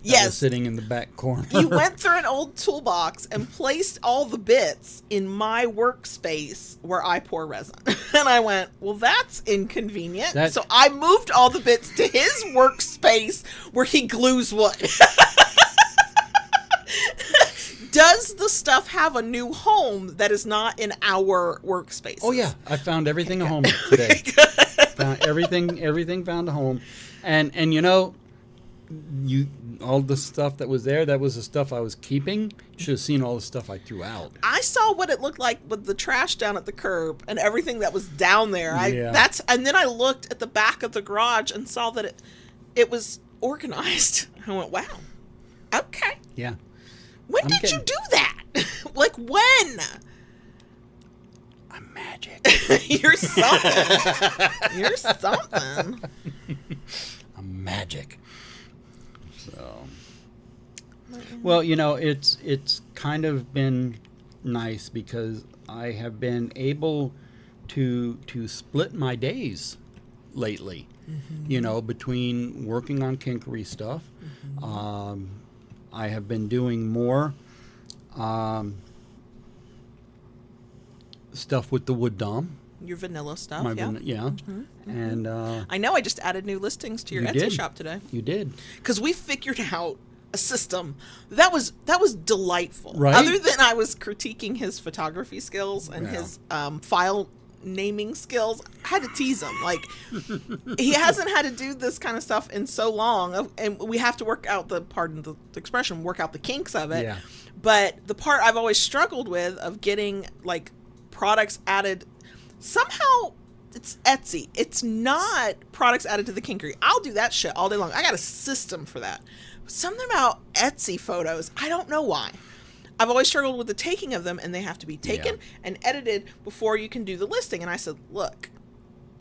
That was sitting in the back corner. You went through an old toolbox and placed all the bits in my workspace where I pour resin. And I went, well, that's inconvenient. So I moved all the bits to his workspace where he glues wood. Does the stuff have a new home that is not in our workspace? Oh, yeah. I found everything a home today. Found everything found a home. And all the stuff that was there, that was the stuff I was keeping. You should have seen all the stuff I threw out. I saw what it looked like with the trash down at the curb and everything that was down there. And then I looked at the back of the garage and saw that it was organized. I went, wow. Okay. Yeah. When did you do that? Like when? I'm magic. You're something. You're something. I'm magic. So, well, it's kind of been nice because I have been able to split my days lately. Mm-hmm. Between working on kinkery stuff, I have been doing more stuff with the wood dom. Your vanilla stuff, yeah. Mm-hmm. And I know I just added new listings to your Etsy shop today. You did. Because we figured out a system that was delightful. Right? Other than I was critiquing his photography skills and his file naming skills, I had to tease him. Like, he hasn't had to do this kind of stuff in so long, and we have to work out work out the kinks of it. Yeah. But the part I've always struggled with of getting like products added, somehow it's Etsy. It's not products added to the kinkery. I'll do that shit all day long. I got a system for that. Something about Etsy photos, I don't know why. I've always struggled with the taking of them, and they have to be taken and edited before you can do the listing. And I said, look.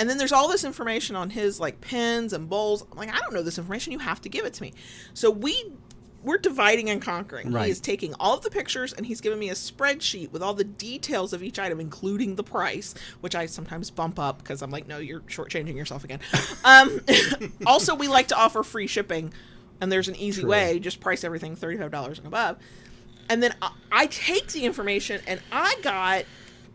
And then there's all this information on his like pins and bowls. I'm like, I don't know this information. You have to give it to me. So we're dividing and conquering. Right. He is taking all of the pictures, and he's giving me a spreadsheet with all the details of each item, including the price, which I sometimes bump up because I'm like, no, you're shortchanging yourself again. Also, we like to offer free shipping, and there's an easy way. Just price everything $35 and above. And then I take the information, and I got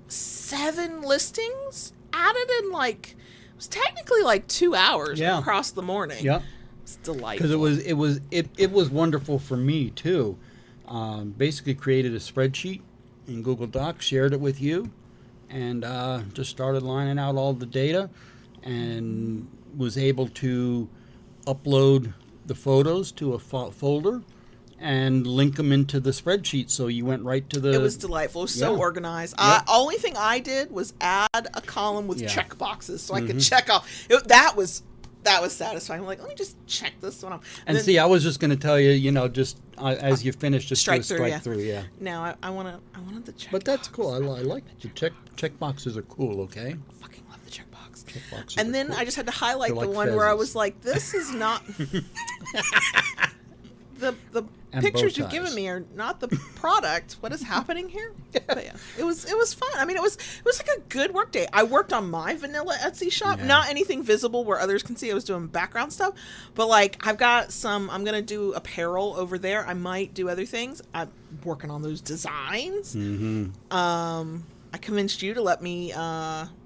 7 listings added in like, it was technically like 2 hours across the morning. Yep. It's delightful. Because it was wonderful for me too. Basically created a spreadsheet in Google Docs, shared it with you, and just started lining out all the data, and was able to upload the photos to a folder and link them into the spreadsheet. So you went right to the... It was delightful. It was so organized. Only thing I did was add a column with check boxes so I could check off. That was satisfying. I'm like, let me just check this one off. And then, see, I was just going to tell you, just as you finish, just strike through. Now I wanted the check. But that's cool. I like the check boxes are cool. Okay. I fucking love the check box. And then cool. I just had to highlight They're the like one pheasants. where I was like, this is not. The And pictures bow you've given ties. me are not the product. What is happening here? But it was fun. I mean, it was like a good work day. I worked on my vanilla Etsy shop, not anything visible where others can see. I was doing background stuff, but like I've got some. I'm gonna do apparel over there. I might do other things. I'm working on those designs. Mm-hmm. I convinced you to let me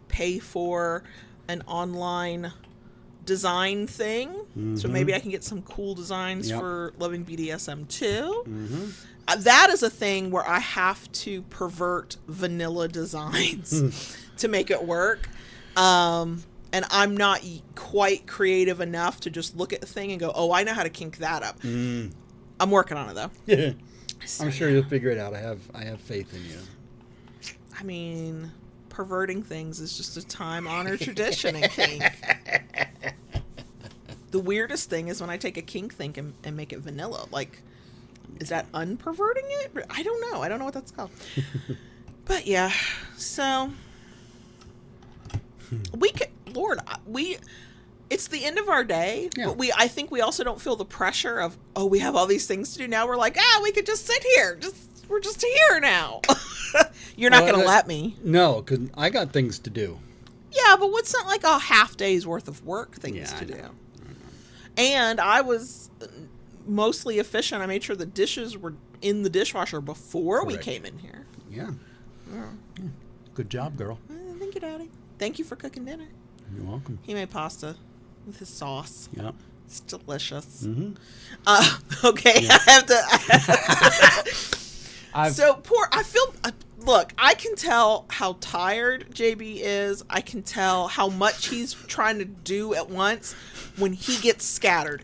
pay for an online design thing, so maybe I can get some cool designs for Loving BDSM too. That is a thing where I have to pervert vanilla designs to make it work, and I'm not quite creative enough to just look at the thing and go, oh, I know how to kink that up. I'm working on it though. Yeah, I'm sure you'll figure it out. I have faith in you. I mean, perverting things is just a time-honored tradition in kink. The weirdest thing is when I take a kink thing and make it vanilla. Like, is that unperverting it? I don't know. I don't know what that's called. But yeah, so we could, Lord, it's the end of our day. Yeah. But I think we also don't feel the pressure of, oh, we have all these things to do now. We're like, we could just sit here. We're just here now. You're not going to let me. No, because I got things to do. Yeah, but what's not like a half day's worth of work things to do? And I was mostly efficient. I made sure the dishes were in the dishwasher before we came in here. Yeah. Good job, girl. Thank you, Daddy. Thank you for cooking dinner. You're welcome. He made pasta with his sauce. Yeah. It's delicious. Yeah. Okay, Look, I can tell how tired JB is. I can tell how much he's trying to do at once when he gets scattered.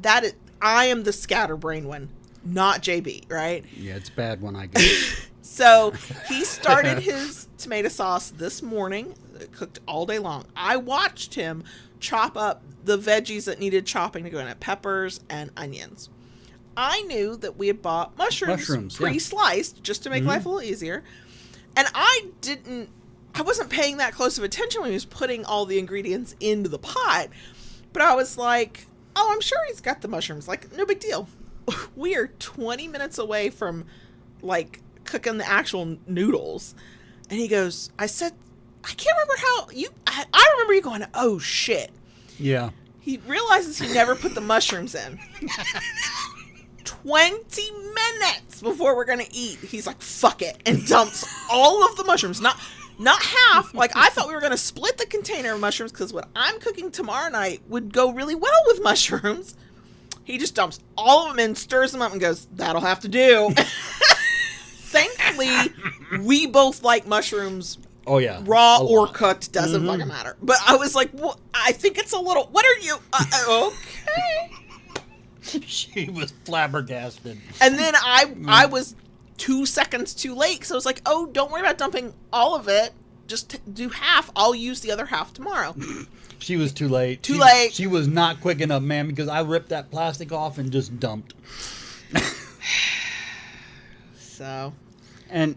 I am the scatterbrain one, not JB, right? Yeah, it's bad when I get it. So he started his tomato sauce this morning, cooked all day long. I watched him chop up the veggies that needed chopping to go in it, peppers and onions. I knew that we had bought mushrooms pre-sliced just to make life a little easier. And I wasn't paying that close of attention when he was putting all the ingredients into the pot. But I was like, oh, I'm sure he's got the mushrooms. Like, no big deal. We are 20 minutes away from, like, cooking the actual noodles. And he goes, I said, I can't remember I remember you going, oh, shit. Yeah. He realizes he never put the mushrooms in. 20 minutes before we're gonna eat, he's like, fuck it, and dumps all of the mushrooms. Not half. Like, I thought we were gonna split the container of mushrooms because what I'm cooking tomorrow night would go really well with mushrooms. He just dumps all of them in, stirs them up, and goes, that'll have to do. Thankfully, we both like mushrooms. Oh, yeah. Raw or cooked, doesn't fucking matter. But I was like, well, I think it's a little, what are you, okay. She was flabbergasted. And then I was 2 seconds too late, so I was like, oh, don't worry about dumping all of it. Just do half. I'll use the other half tomorrow. She was too late. She was not quick enough, man, because I ripped that plastic off and just dumped. So, And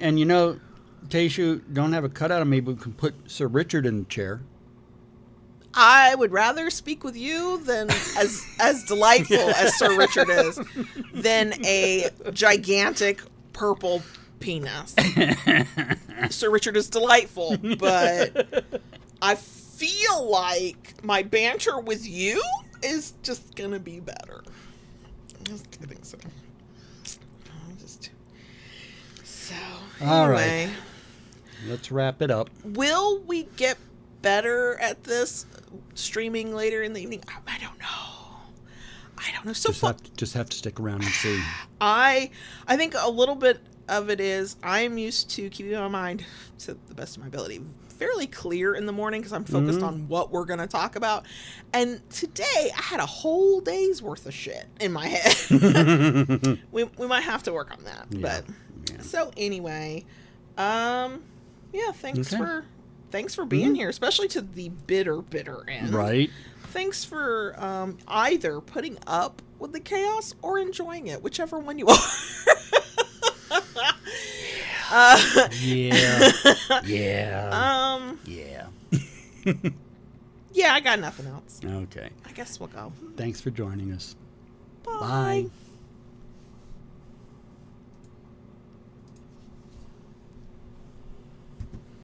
Taishu, don't have a cutout of me, but we can put Sir Richard in the chair. I would rather speak with you than as delightful as Sir Richard is, than a gigantic purple penis. Sir Richard is delightful, but I feel like my banter with you is just gonna be better. I think so. So All anyway, right. Let's wrap it up. will we get better at this streaming later in the evening? I don't know. So Just have to stick around and see. I think a little bit of it is I'm used to keeping my mind, to the best of my ability, fairly clear in the morning because I'm focused on what we're going to talk about. And today I had a whole day's worth of shit in my head. we might have to work on that. Yeah. But so anyway, thanks for being Mm-hmm. here, especially to the bitter end. Right. Thanks for either putting up with the chaos or enjoying it, whichever one you are. Yeah. Yeah, I got nothing else. Okay. I guess we'll go. Thanks for joining us. Bye. Bye.